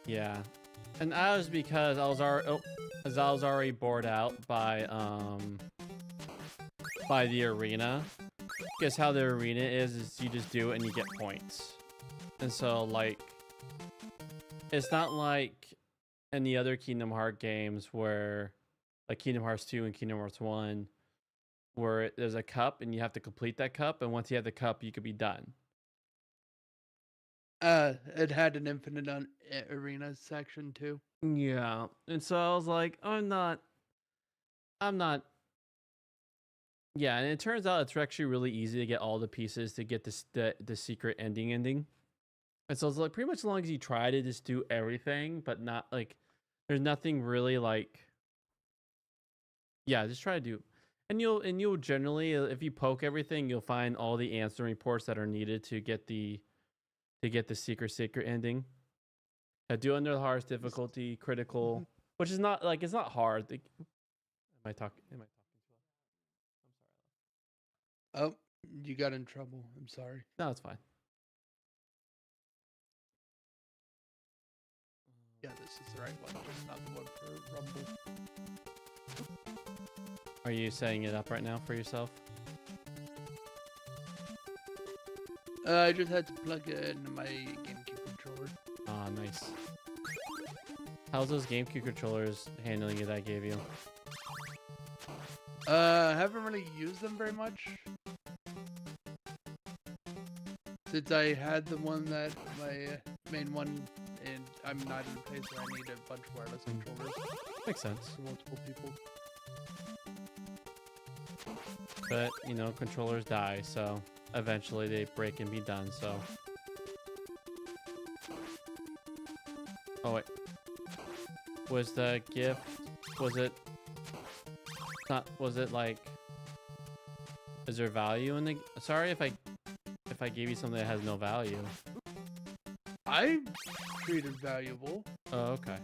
Yeah, and that was because I was already bored out by the arena. Guess how the arena is you just do it and you get points. And so like it's not like any other Kingdom Hearts games where like Kingdom Hearts 2 and Kingdom Hearts 1 where there's a cup and you have to complete that cup, and once you have the cup you could be done. It had an infinite arena section too. Yeah, and so I was like, I'm not. Yeah, and it turns out it's actually really easy to get all the pieces to get the secret ending. And so it's like pretty much as long as you try to just do everything, but not like there's nothing really like. Yeah, just try to do, and you'll generally if you poke everything, you'll find all the answer reports that are needed to get the secret ending. I do under the hardest difficulty, critical, which is not like it's not hard. Am I talking? Am I talking too loud? I'm sorry. Oh, you got in trouble. I'm sorry. No, it's fine. Yeah, this is the right one, just not the one for Rumble. Are you setting it up right now for yourself? I just had to plug it into my GameCube controller. Ah, nice. How's those GameCube controllers handling it I gave you? I haven't really used them very much. Since I had the one that my main one, and I'm not in a place where I need a bunch of wireless controllers Makes sense. for multiple people. But, you know, controllers die, so eventually they break and be done, so. Oh, wait. Was the gift, was it like, is there value in the, sorry if I gave you something that has no value. I treat it valuable. Oh, okay.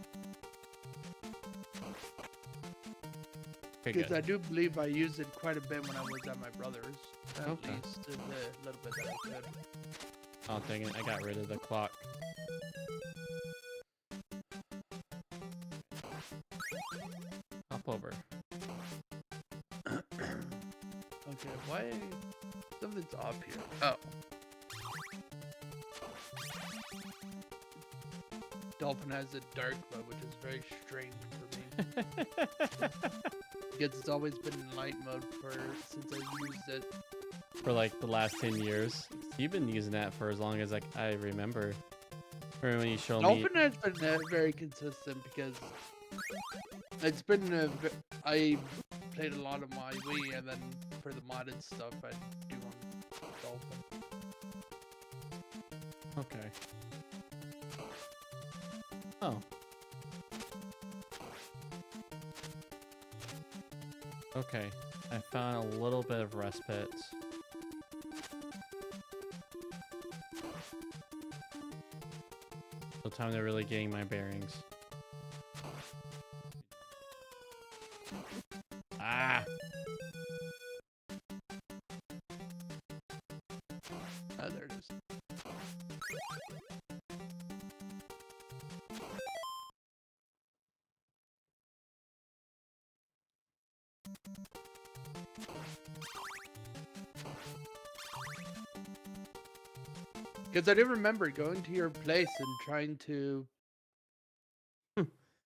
Okay, Because good. I do believe I used it quite a bit when I was at my brother's. At Okay. least the little bit that I could. Oh, dang it, I got rid of the clock. Hop over. Okay, why? Something's off here. Oh. Dolphin has a dark mode, which is very strange for me. Because it's always been in light mode since I used it. For like the last 10 years. You've been using that for as long as like I remember. Remember when you showed me? Dolphin has been very consistent because it's been I played a lot of my Wii, and then for the modded stuff I do on Dolphin. Okay. Oh. Okay. I found a little bit of respite. So time to really getting my bearings. Oh, there it is. Because I do remember going to your place and trying to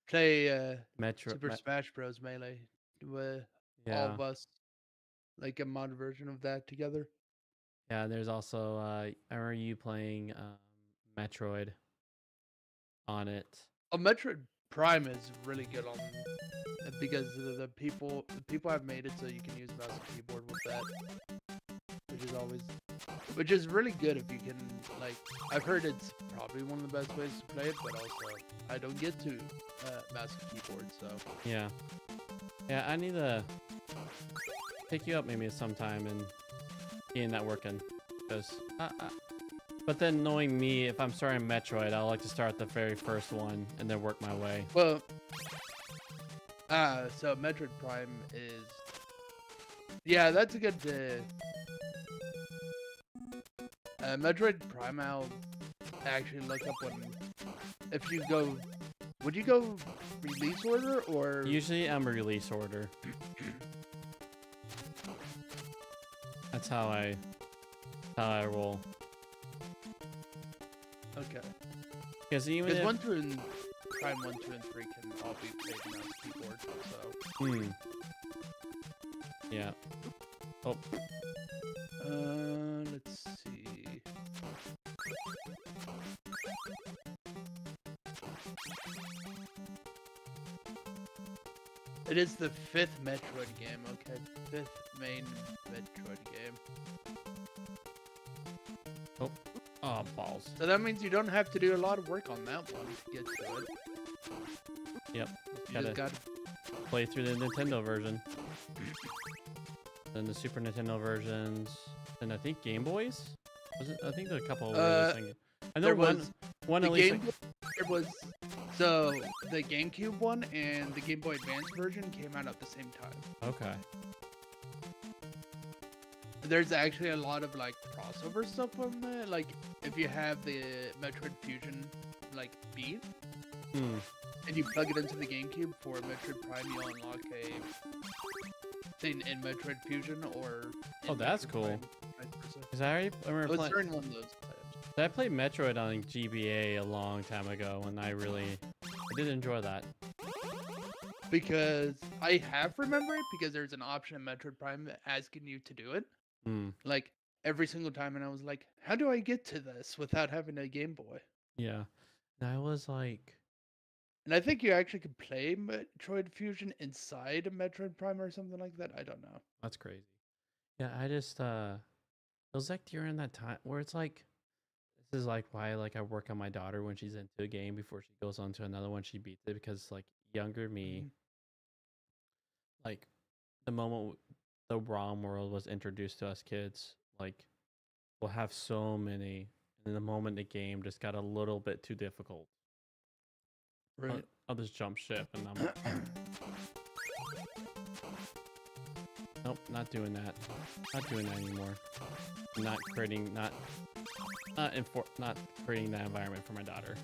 play Metro. Super Smash Bros. Melee with all Yeah. of us, like a mod version of that together. Yeah. There's also I remember you playing Metroid on it. Oh, Metroid Prime is really good on because the people have made it so you can use mouse and keyboard with that, which is really good if you can, like, I've heard it's probably one of the best ways to play it, but also I don't get to mouse and keyboard, so Yeah. Yeah. I need to pick you up maybe sometime and getting that working, because. But then knowing me, if I'm starting Metroid, I like to start the very first one and then work my way. well. So Metroid Prime is, yeah, that's a good. Metroid Prime, I'll actually look up when, if you go, would you go release order or? Usually I'm a release order. That's how I roll. Okay. Because even Because if, 1, 2, and Prime 1, 2, and 3 can all be played mouse keyboard. So. Yeah. Oh. Let's see. It is the 5th Metroid game. Okay, 5th main Metroid game. Oh, balls. So that means you don't have to do a lot of work on that one to get to it. Yep. You just got Play through the Nintendo version. Then the Super Nintendo versions. And I think Game Boys? Was it? I think there are a couple of releasing. I know there one was at the least. Game. There was so the GameCube one and the Game Boy Advance version came out at the same time. Okay. There's actually a lot of like crossover stuff on there. Like if you have the Metroid Fusion like beat and you plug it into the GameCube for Metroid Prime, you'll unlock a thing in Metroid Fusion or. Oh, that's Metroid cool. Prime. Because I remember It's certain one of those. I played Metroid on GBA a long time ago, and I did enjoy that. Because I have remembered it because there's an option in Metroid Prime asking you to do it. Like every single time, and I was like, how do I get to this without having a Game Boy? Yeah. And I was like, and I think you actually could play Metroid Fusion inside of Metroid Prime or something like that. I don't know. that's crazy. Yeah, I just it was like during that time where it's like, this is like why like I work on my daughter when she's into a game before she goes on to another one, she beats it, because like younger me, like the moment the ROM world was introduced to us kids, like we'll have so many, and the moment the game just got a little bit too difficult, Right. I'll just jump ship, and I'm nope, not doing that. Not doing that anymore. Not creating not creating that environment for my daughter.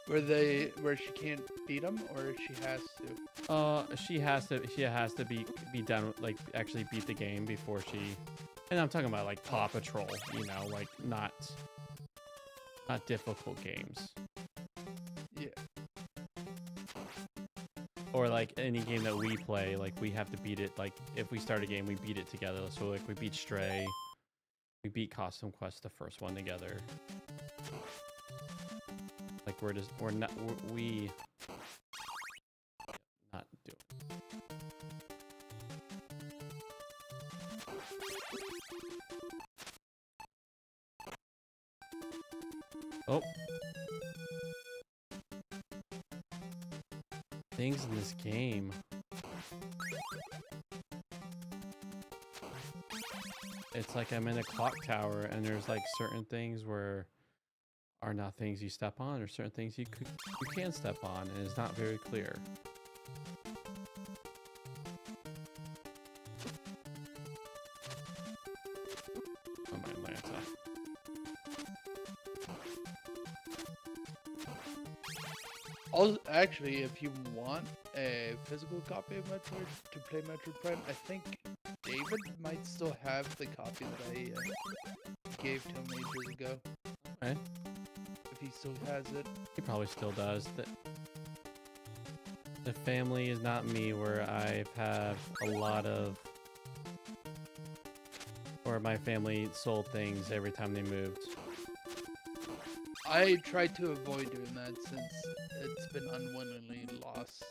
Where she can't beat them, or she has to. She has to be done, like actually beat the game before she. And I'm talking about like Paw Patrol, you know, like not difficult games. Yeah. Or like any game that we play, like we have to beat it. Like if we start a game, we beat it together. So like we beat Stray, we beat Costume Quest, the first one, together. Like we're not doing. Oh. Things in this game. It's like I'm in a clock tower, and there's like certain things where are not things you step on, or certain things you can step on, and it's not very clear. Oh, my Atlanta. Also, actually, if you want a physical copy of Metroid to play Metroid Prime, I think David might still have the copy that I gave to him ages ago. Okay. If he still has it. He probably still does. The family is not me, where I've had a lot of, or my family sold things every time they moved. I tried to avoid doing that since it's been unwillingly lost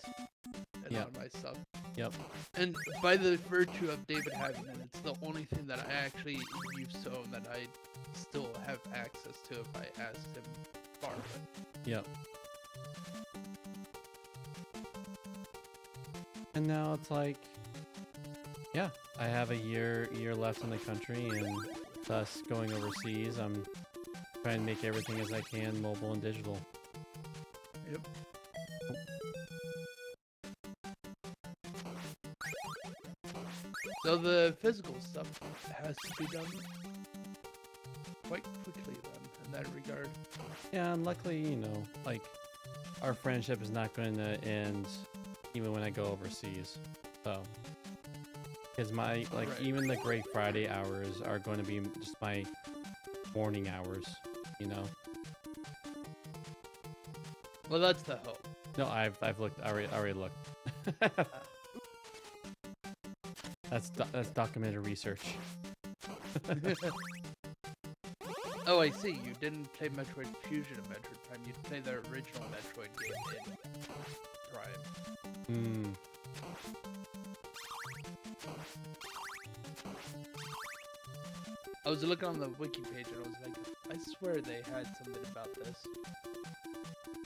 in all of my stuff. Yep. And by the virtue of David having it, it's the only thing that I actually used to own that I still have access to if I asked him to borrow it. Yep. And now it's like, yeah, I have a year left in the country, and thus going overseas, I'm trying to make everything as I can mobile and digital. Yep. So the physical stuff has to be done quite quickly then, in that regard. Yeah, and luckily, you know, like, our friendship is not going to end even when I go overseas. So, because my, like, Right. even the Great Friday hours are going to be just my morning hours, you know? Well, that's the hope. No, I've looked, I already looked. That's documented research. Oh, I see. You didn't play Metroid Fusion and Metroid Prime. You played the original Metroid game in Prime. Hmm. I was looking on the wiki page and I was like, I swear they had something about this.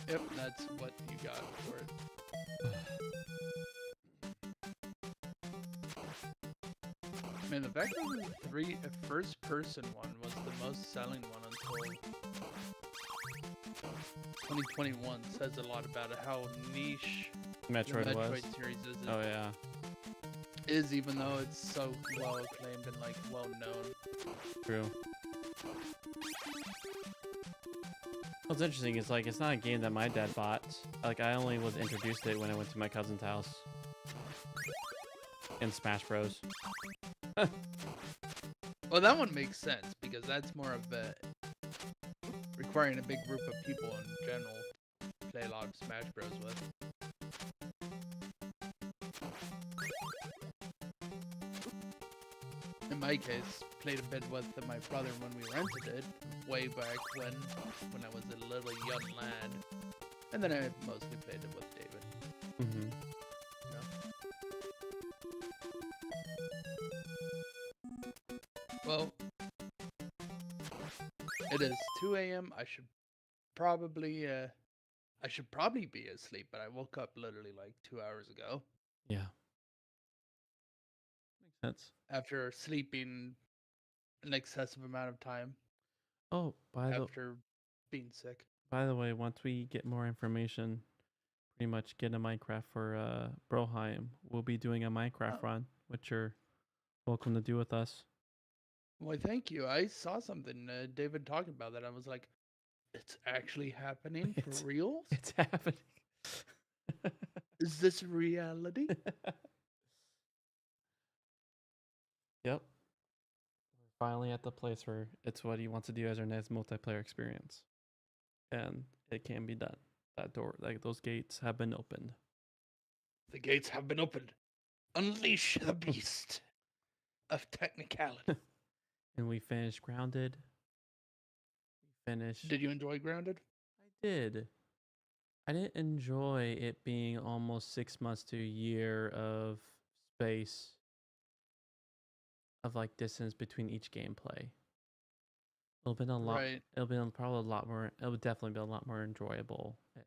Yep, that's what you got for it. Man, the fact that the first-person one was the most selling one until 2021 says a lot about how niche Metroid the Metroid was. series is. Oh yeah. Even though it's so well acclaimed and like well known. True. What's interesting is, like, it's not a game that my dad bought. Like, I only was introduced to it when I went to my cousin's house. In Smash Bros. Well, that one makes sense because that's more of a requiring a big group of people in general to play a lot of Smash Bros with. In my case, played a bit with my brother when we rented it way back when I was a little young lad, and then I mostly played it with David. Mm-hmm. Well, it is 2 a.m. I should probably be asleep, but I woke up literally like 2 hours ago Yeah. Makes sense. after sleeping an excessive amount of time Oh, after being sick. by the way, once we get more information, pretty much get a Minecraft for Broheim, we'll be doing a Minecraft run, which you're welcome to do with us. Well, thank you. I saw something David talking about that. I was like, it's actually happening for real? It's happening. Is this reality? Yep. We're finally at the place where it's what he wants to do as our next multiplayer experience. And it can be done. That door, like, those gates have been opened. The gates have been opened. Unleash the beast of technicality. And we finished Grounded. We finished. Did you enjoy Grounded? I did. I didn't enjoy it being almost 6 months to a year of space, of like distance between each gameplay. It'll been a lot. Right. It'll be probably a lot more. It would definitely be a lot more enjoyable. If,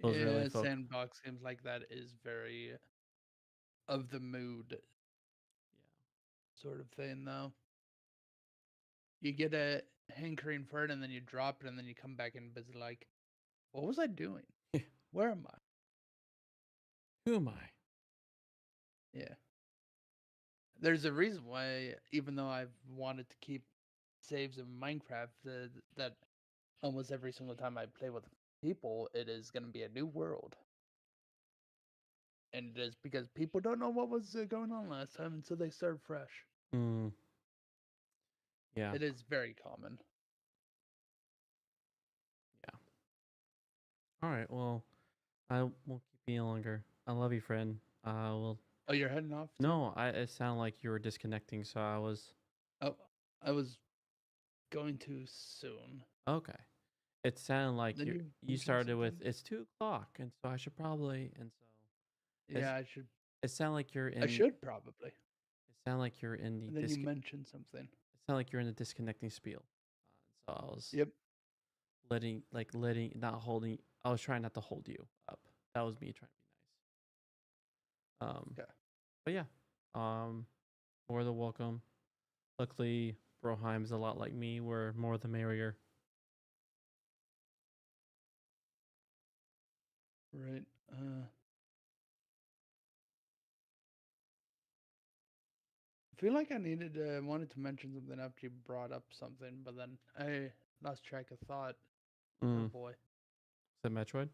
Yeah, really sandbox games like that is very of the mood sort of thing, though. You get a hankering for it, and then you drop it, and then you come back and busy like, what was I doing? Yeah. Where am I? Who am I? Yeah. There's a reason why, even though I've wanted to keep saves in Minecraft, that almost every single time I play with people, it is going to be a new world. And it is because people don't know what was going on last time, and so they start fresh. Mm, yeah. It is very common. Yeah. All right. Well, I won't keep you longer. I love you, friend. Well, Oh, you're heading off too? no, it sounded like you were disconnecting, so I was Oh, I was going to soon. okay. It sounded like Then you you you mentioned started with something. it's 2 o'clock, and so I should probably and so it's Yeah, I should. it sounded like you're I in should probably. it sounded like you're in the And then you mentioned something. it sounded like you're in the disconnecting spiel. So I was Yep. letting not holding I was trying not to hold you up. That was me trying to be nice. Okay. But yeah. More than welcome. Luckily Broheim's a lot like me, we're more the merrier. Right. I feel like I wanted to mention something after you brought up something, but then I lost track of thought. Oh Mm. boy. Is it Metroid?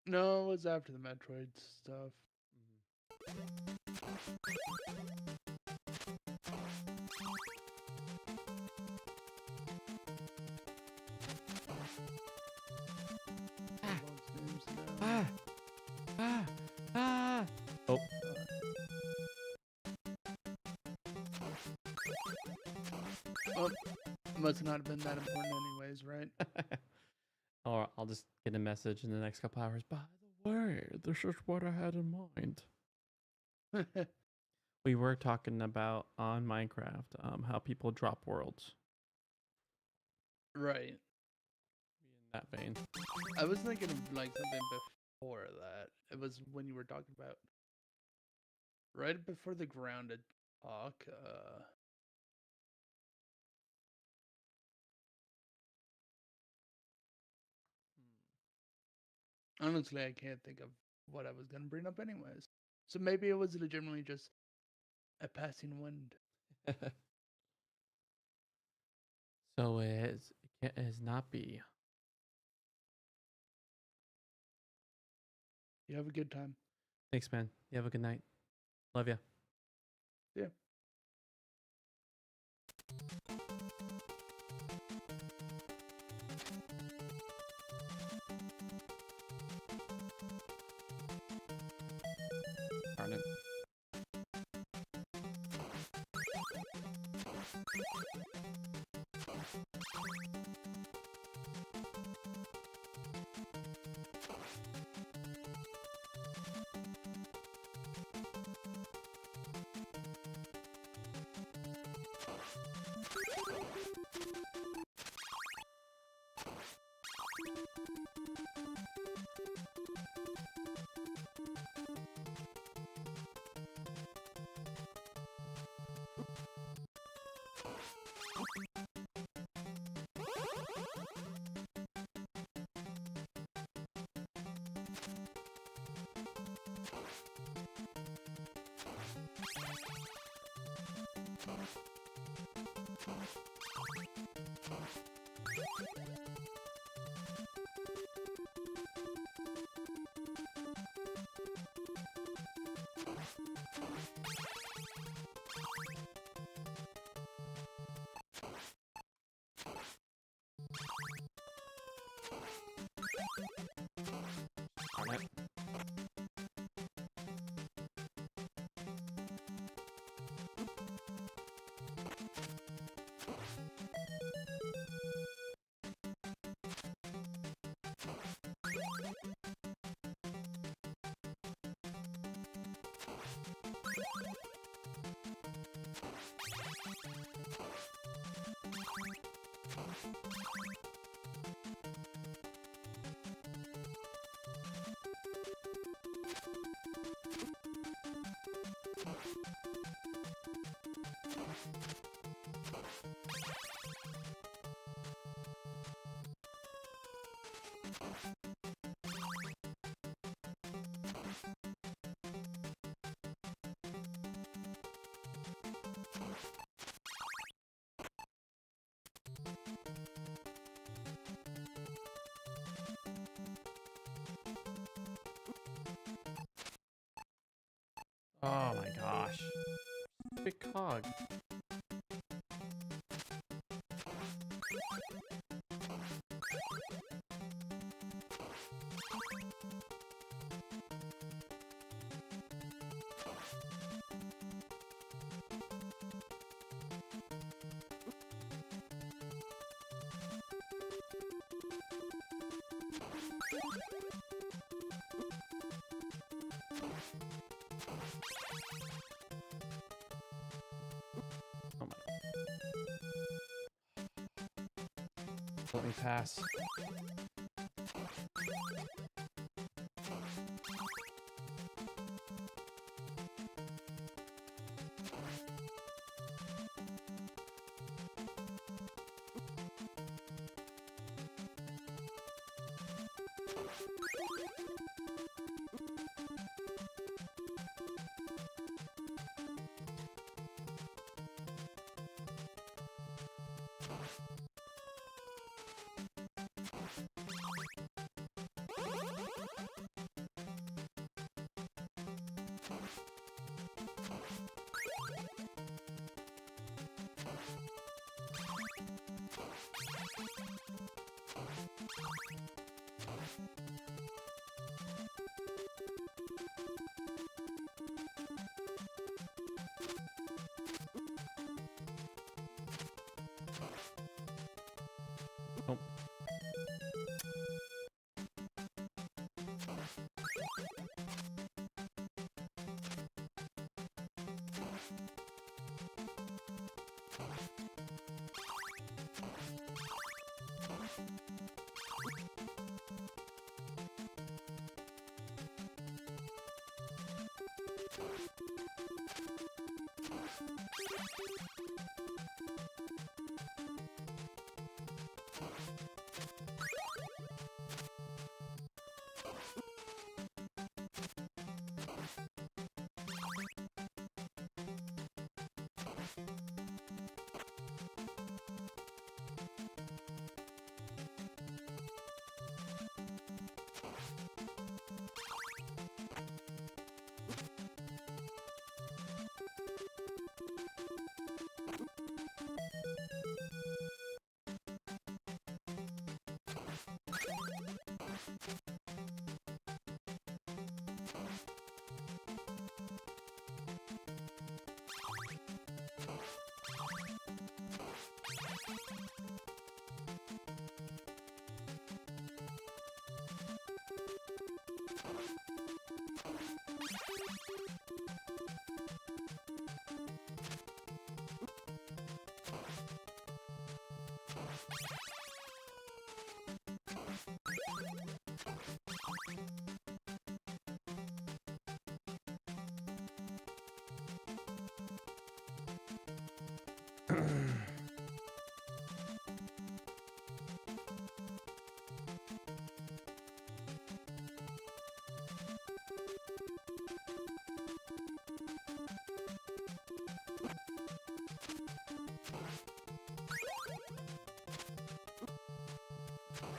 No, it was after the Metroid stuff. Ah! Ah! Ah! Oh. Oh, must not have been that important anyways, right? Or I'll just get a message in the next couple hours. By the way, this is what I had in mind. We were talking about on Minecraft, how people drop worlds. Right. In that vein. I was thinking of like something before that. It was when you were talking about right before the grounded talk. Honestly, I can't think of what I was gonna bring up anyways. So maybe it was legitimately just a passing wind. So it is not be. You have a good time. Thanks, man. You have a good night. Love ya. Yeah. Darn it. Darn it. Oh my gosh. Big cog. Oh my. Let me pass. Oh.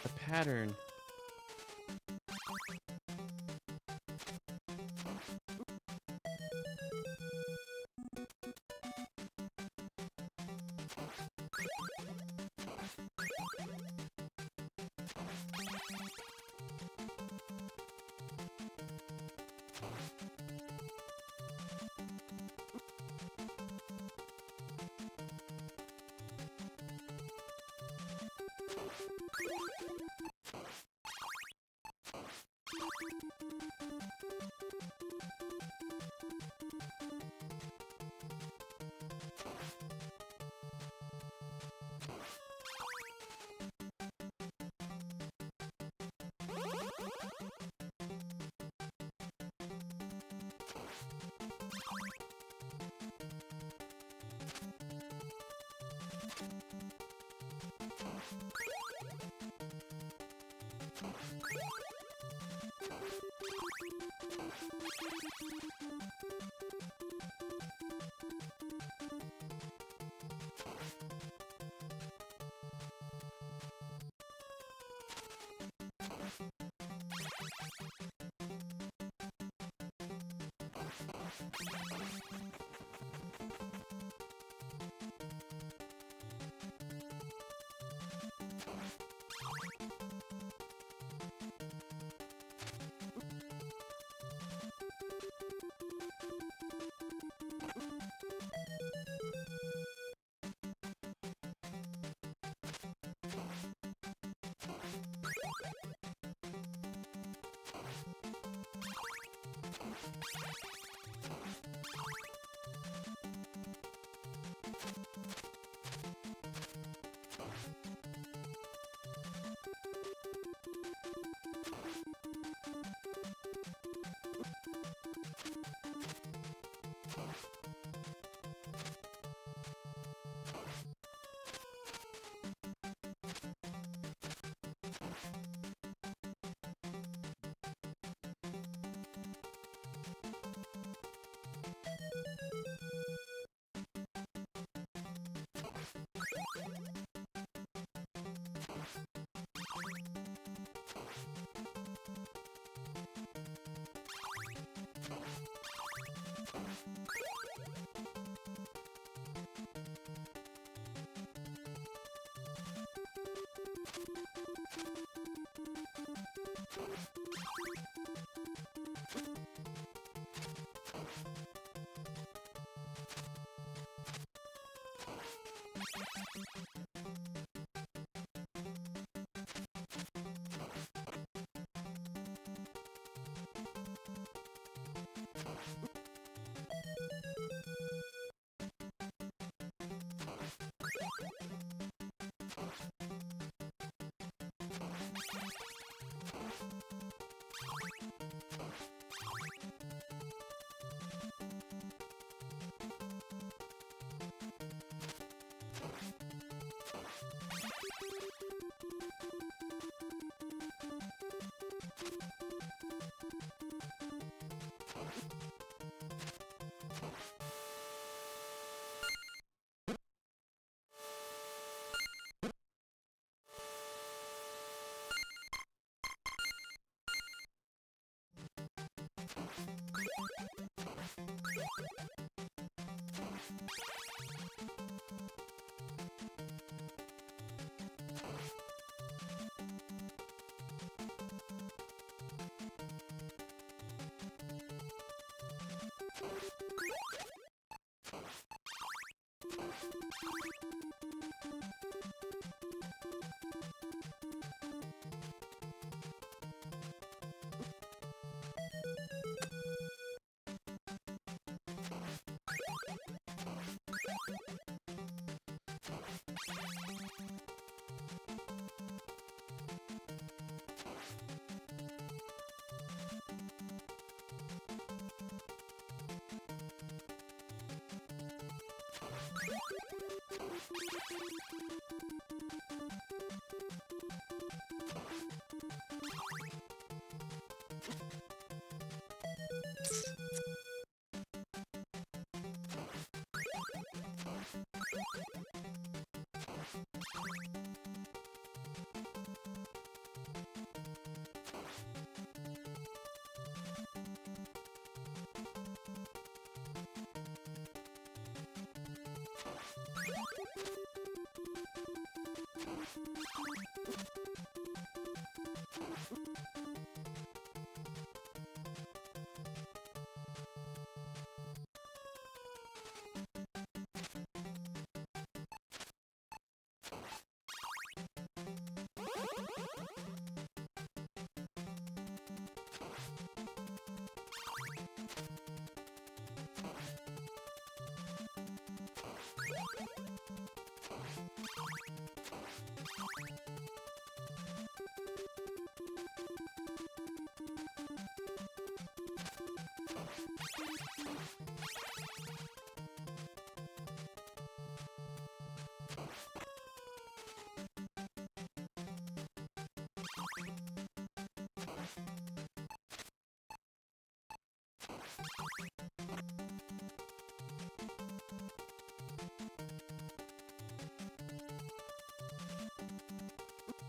The pattern.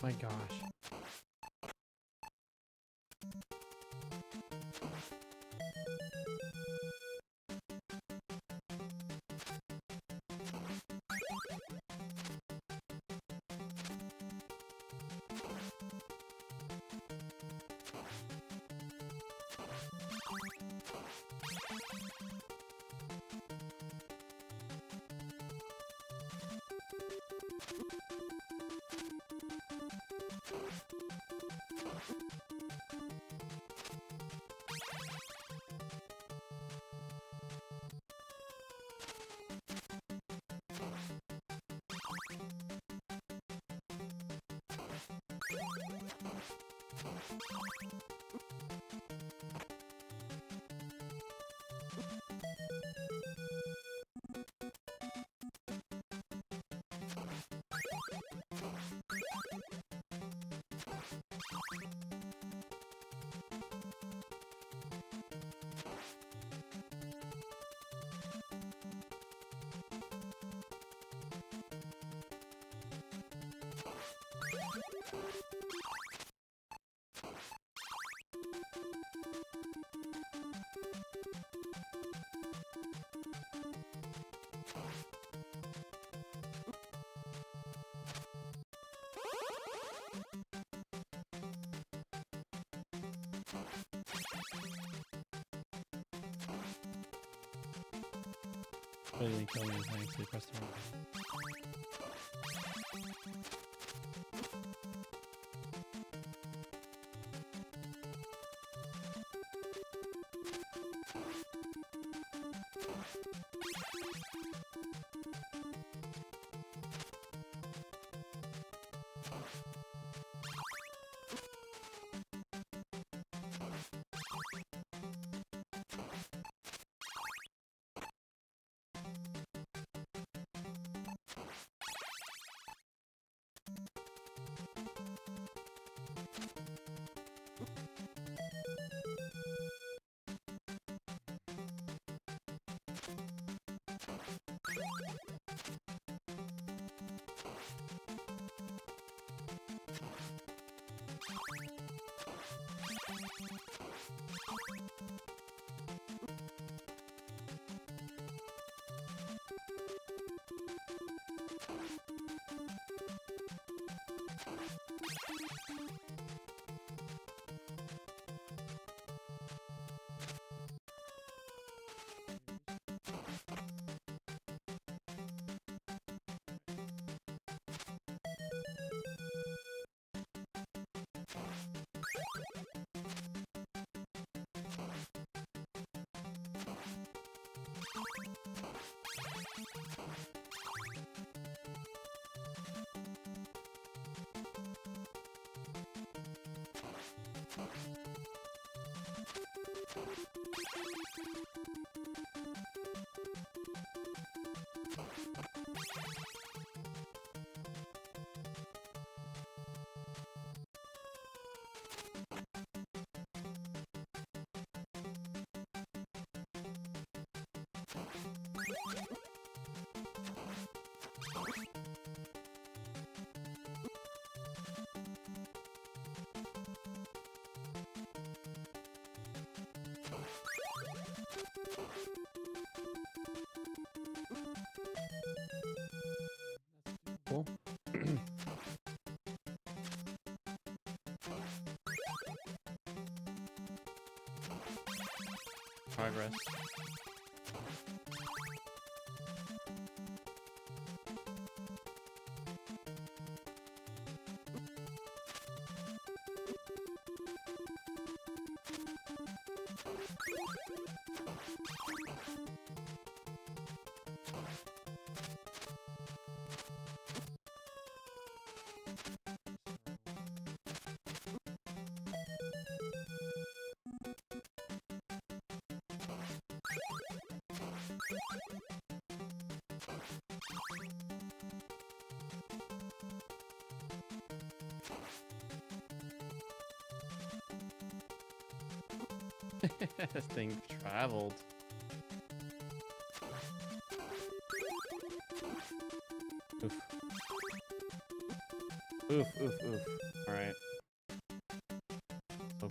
My gosh. But he didn't kill me, thanks. He pressed the wrong. Cool. Progress. This thing traveled. Oof. Oof, oof, oof. Alright. Oh.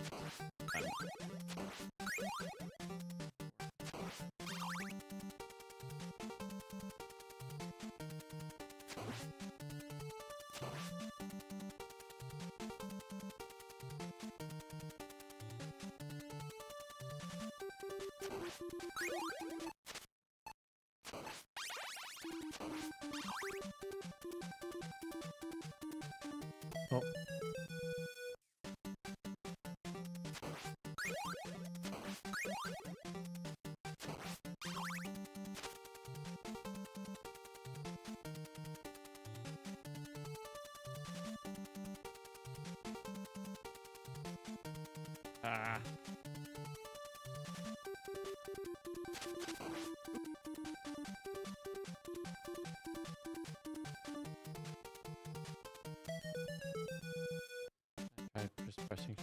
Oh. Ah. I tried just pressing.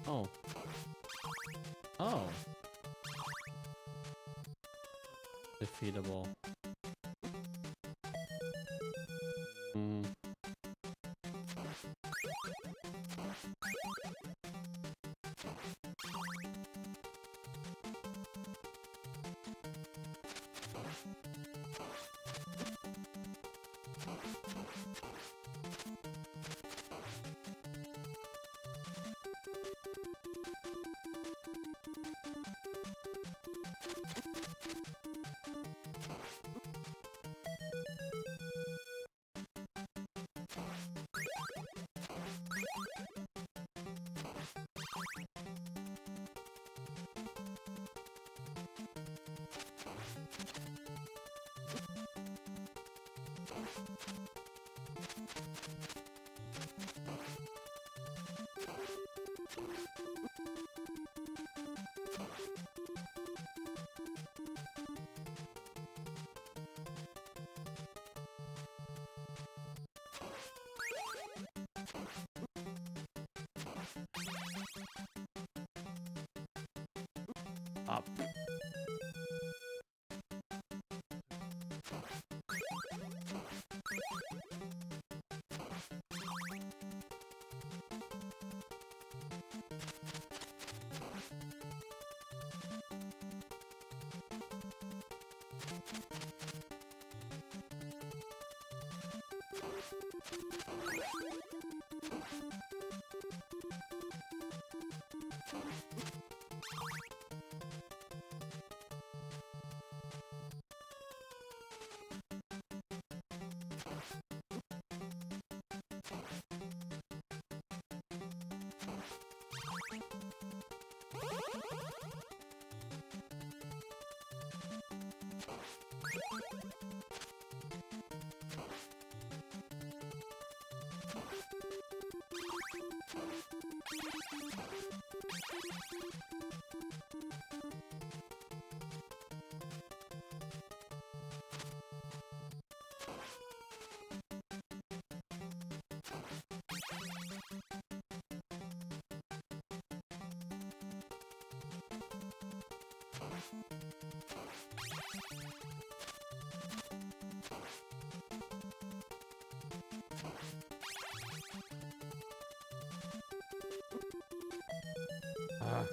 Oh. Oh. Defeatable. Hmm. Up. Ah.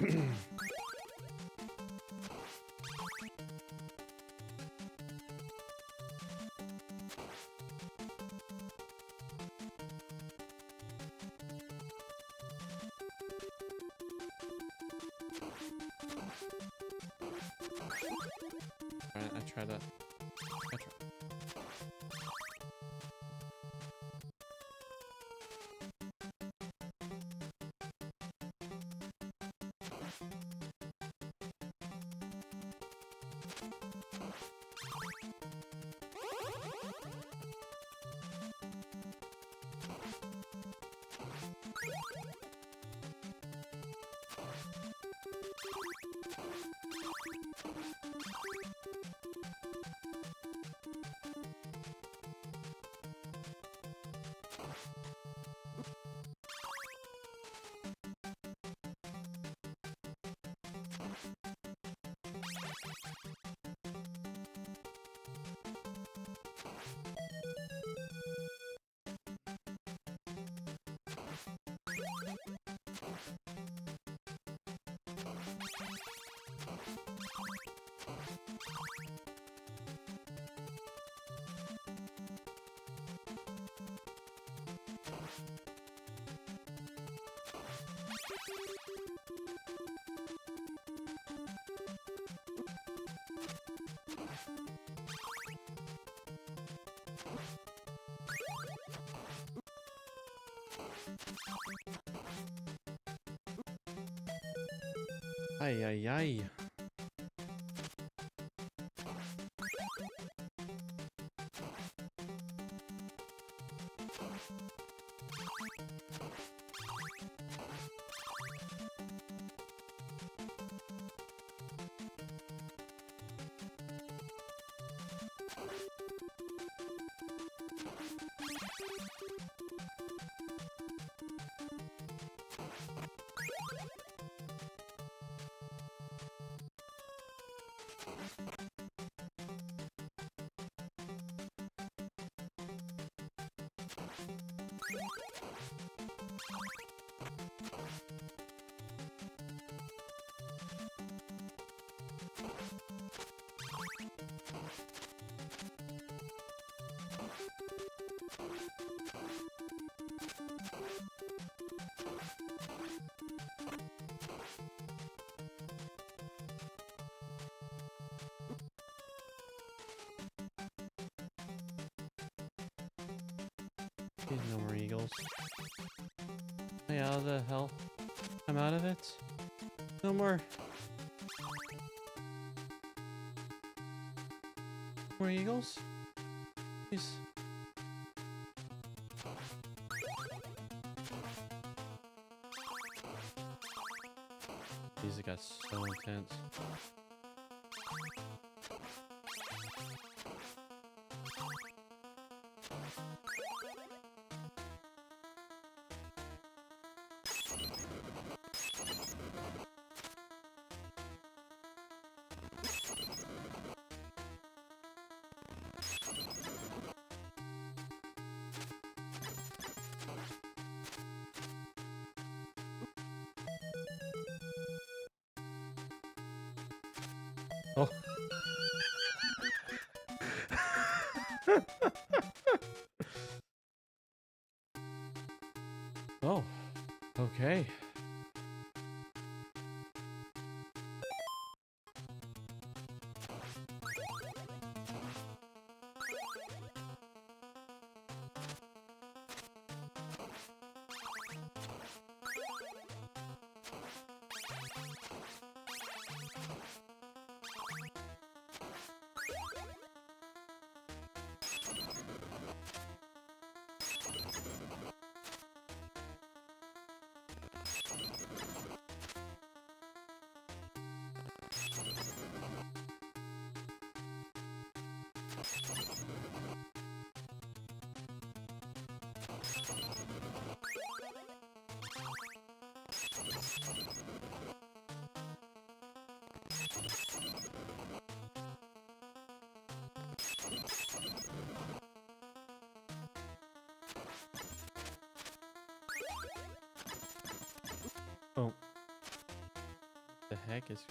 Alright, I tried that. Ay, ay, ay. Please, no more eagles. Hey, how the hell? I'm out of it? No more. More eagles? Please. These got so intense. Oh. Oh. Okay. Oh. heck is...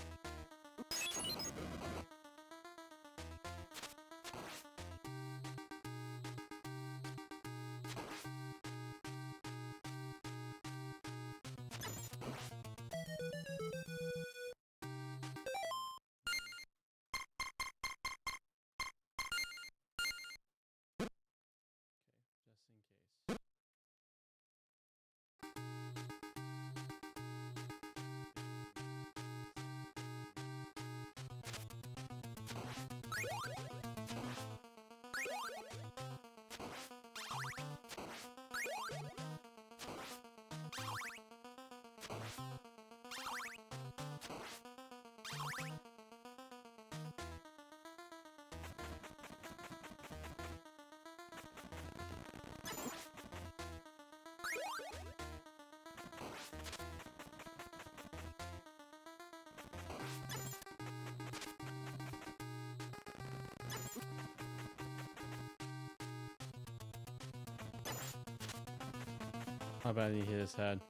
Just in case. How about he hit his head?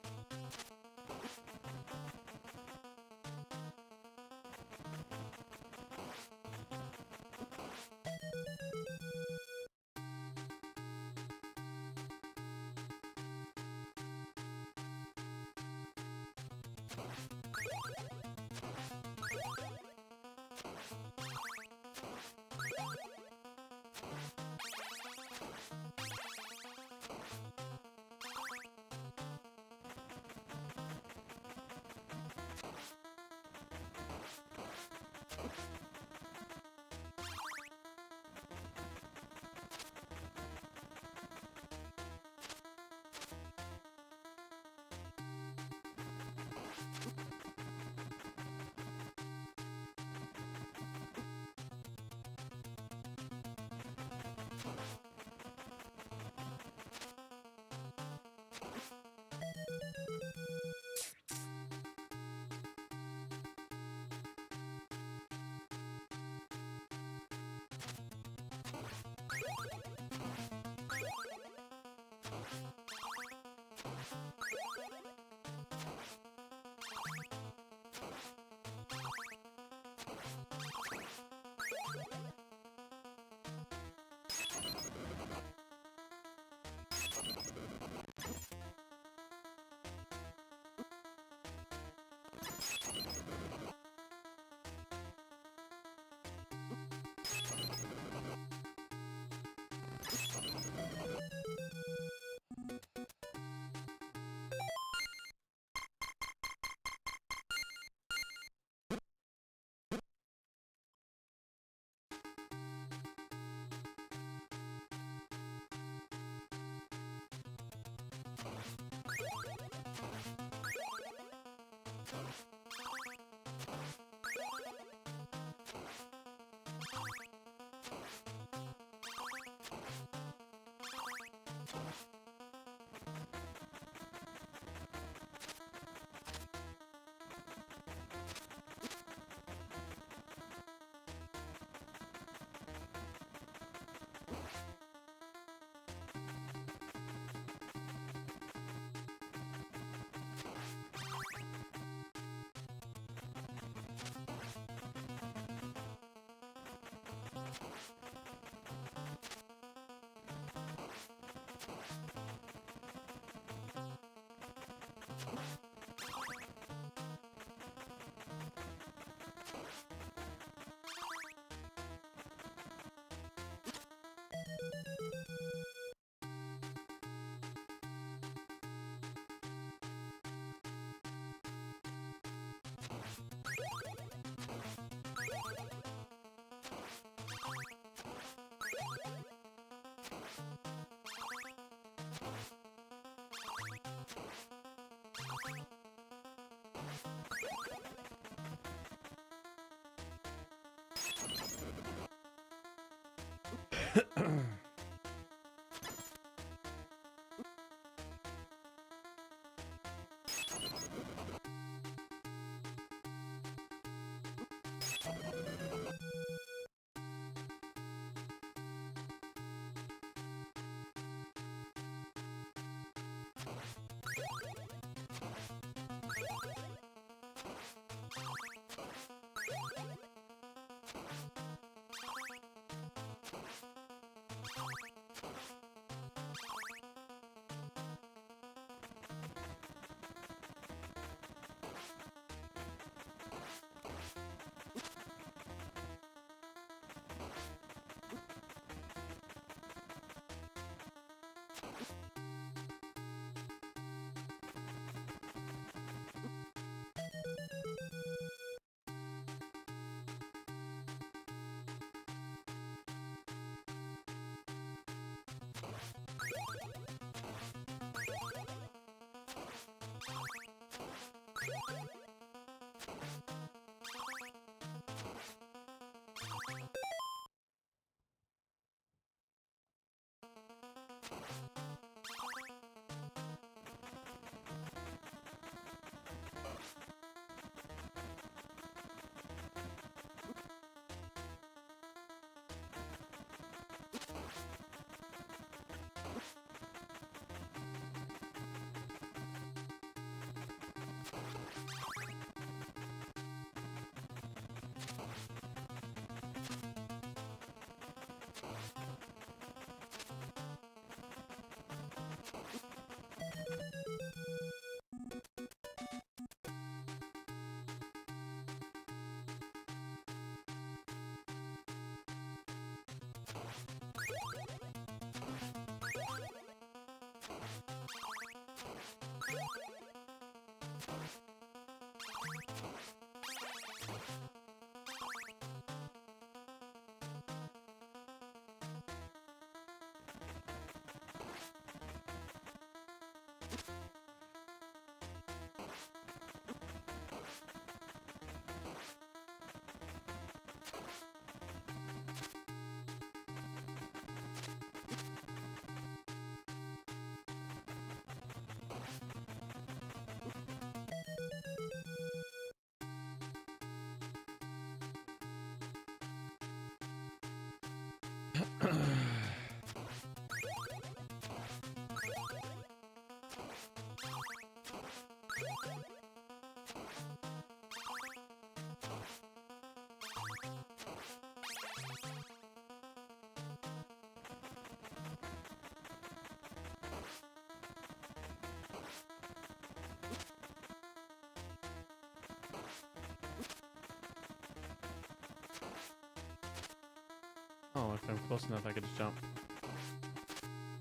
Oh, if I'm close enough, I could just jump.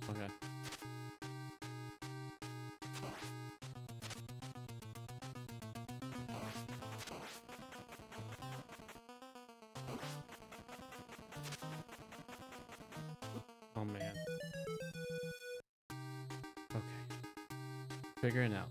Okay. Oh man. Okay. Figuring out.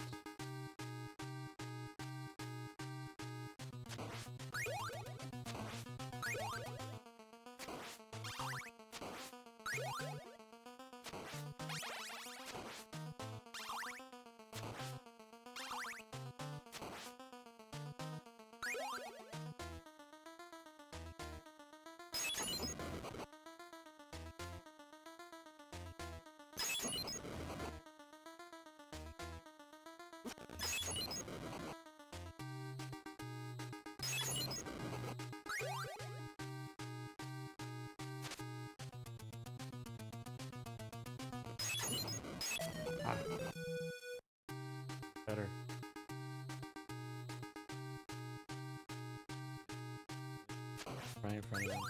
Ah. Better. Right in front of them.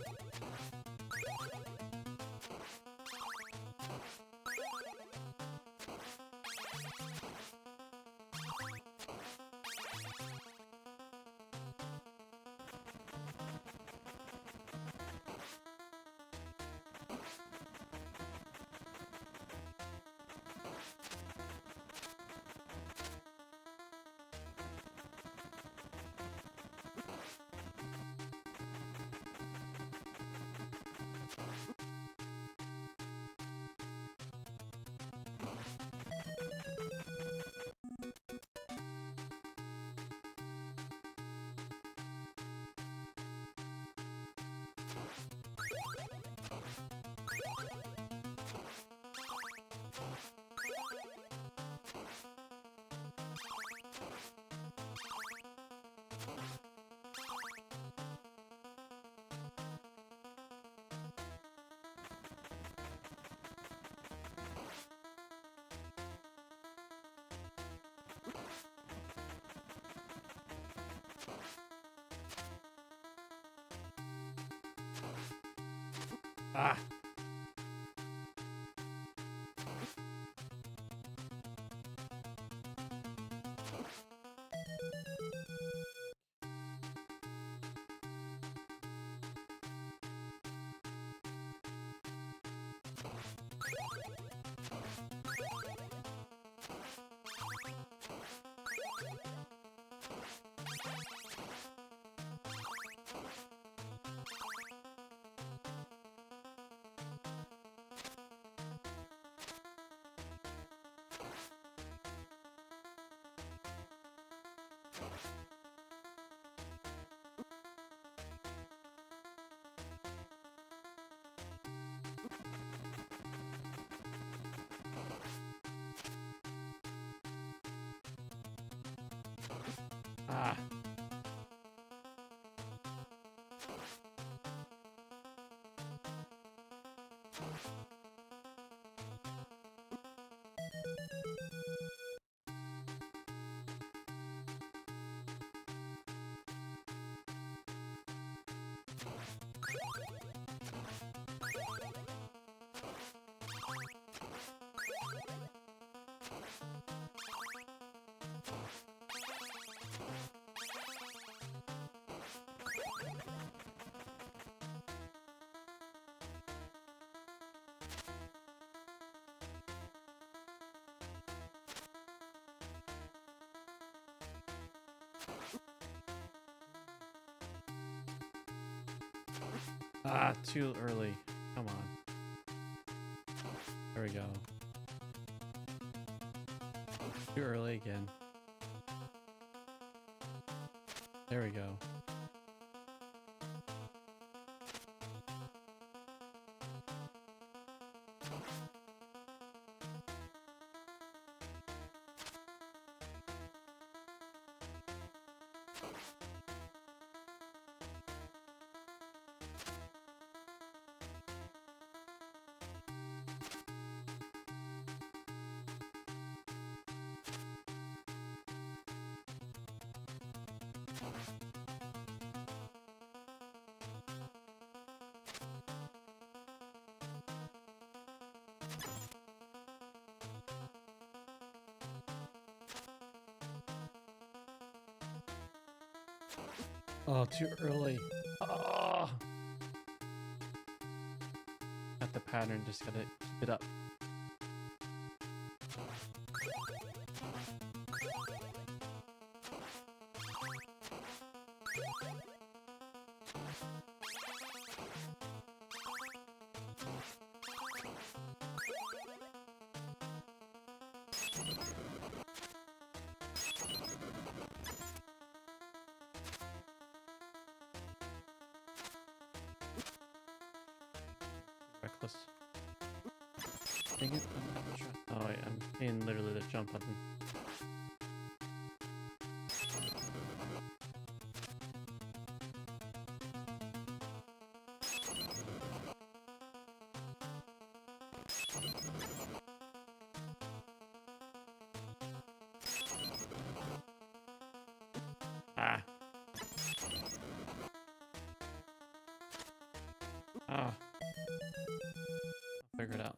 Ah! Ah. Ah, too early. Come on. There we go. Too early again. There we go. Oh, too early. Oh. At the pattern, just gotta keep it up. Reckless. Dang it. Oh, wait, I'm in literally the jump button. Ah. Ah. I'll figure it out.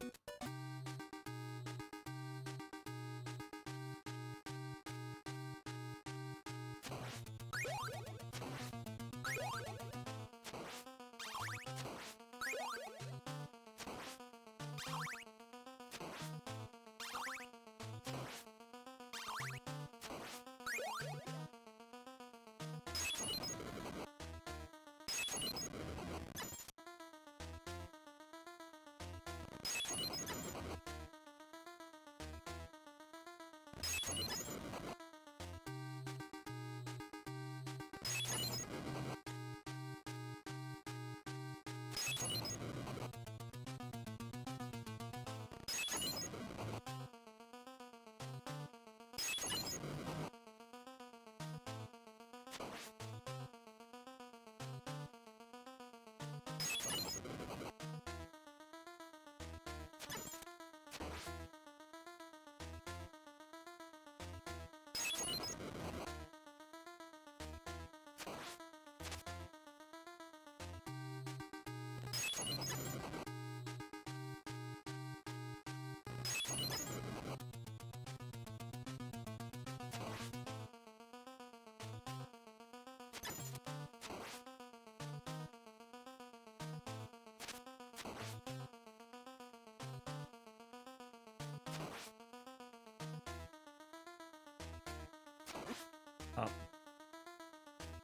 Oh.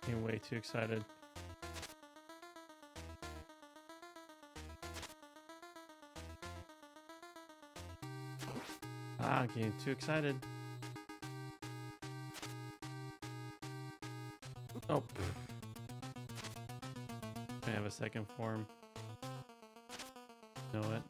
Getting way too excited. Ah, getting too excited. Oh. I have a second form. Know it.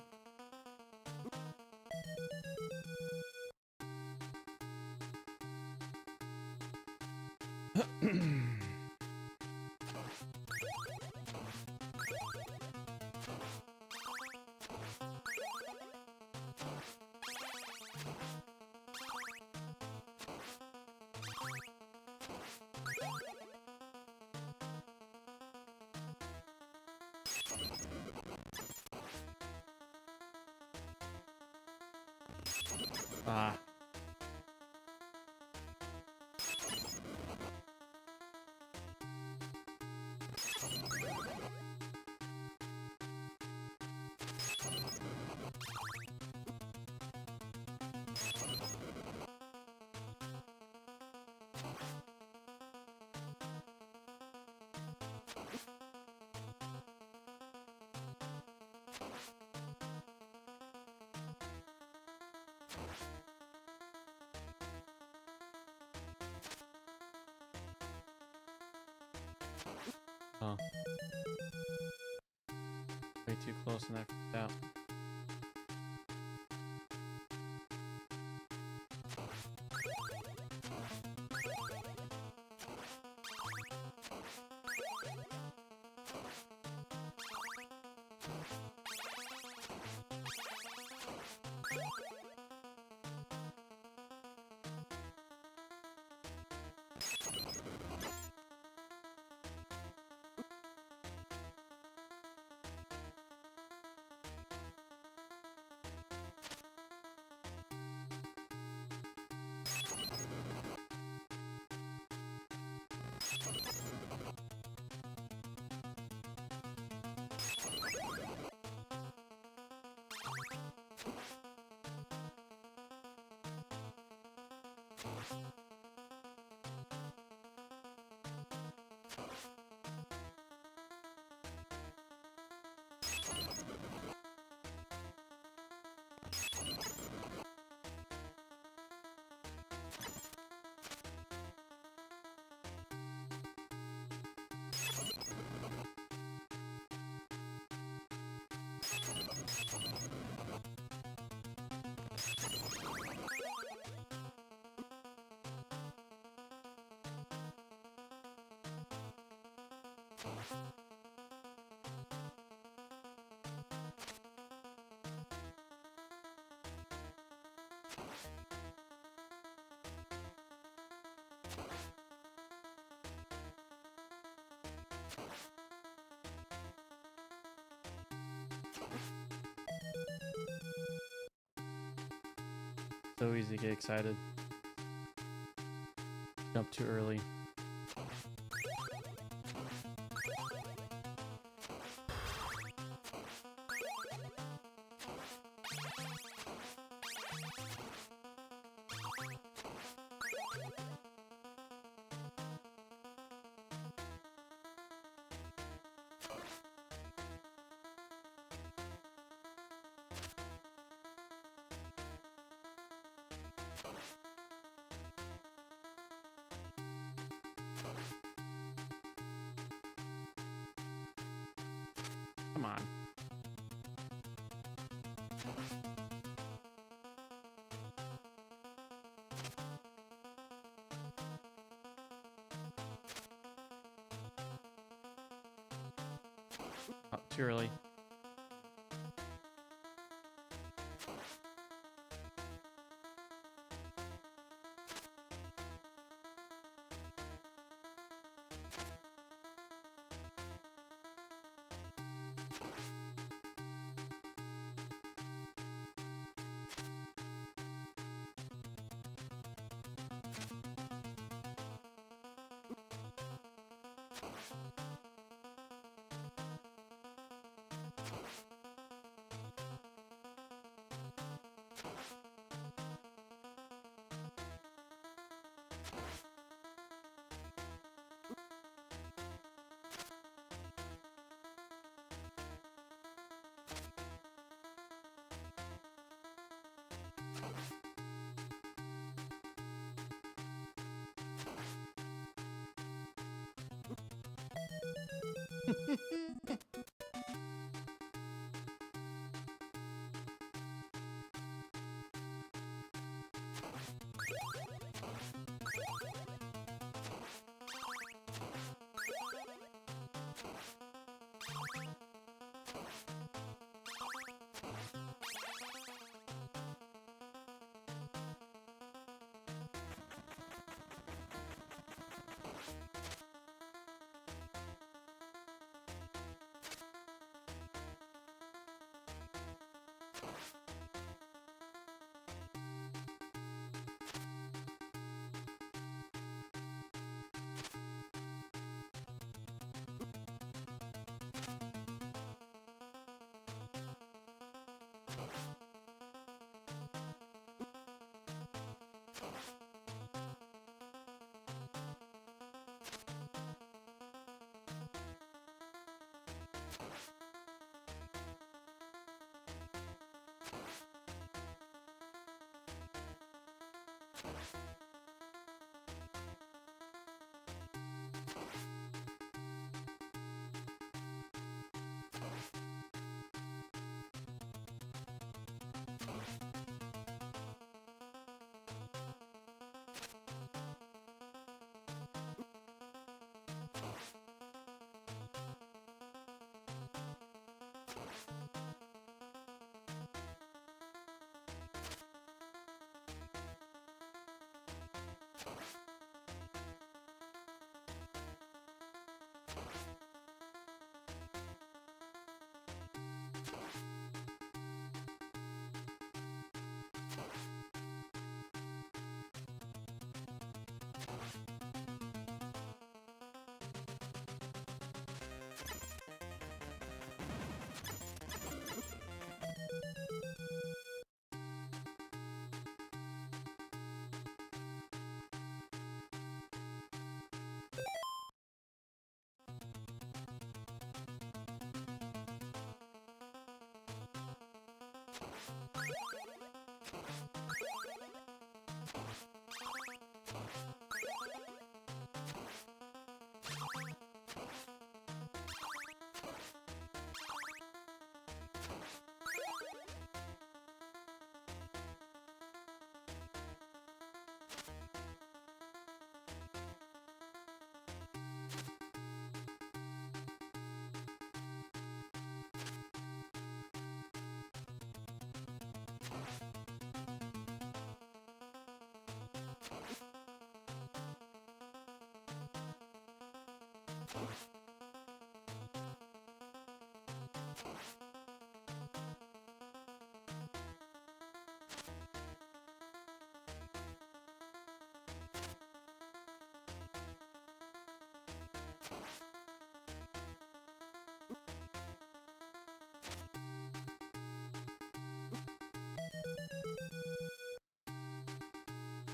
Ah. Oh. Way too close and I freaked out. So easy to get excited. Jump too early. Come on. Oh, too early.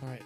All right.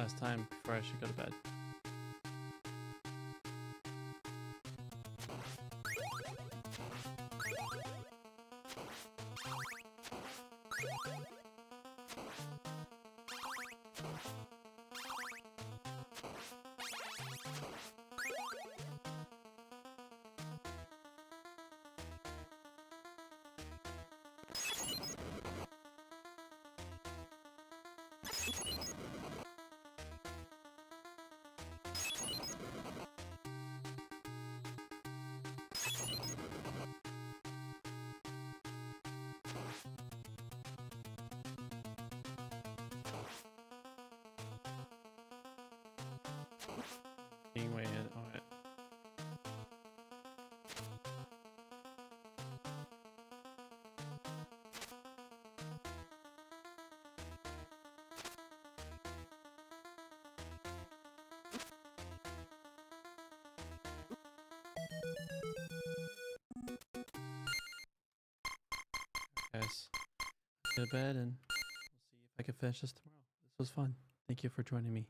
last time before I should go to bed. Way in on it. Guys, go to bed and we'll see if I can finish this tomorrow. This was fun. Thank you for joining me.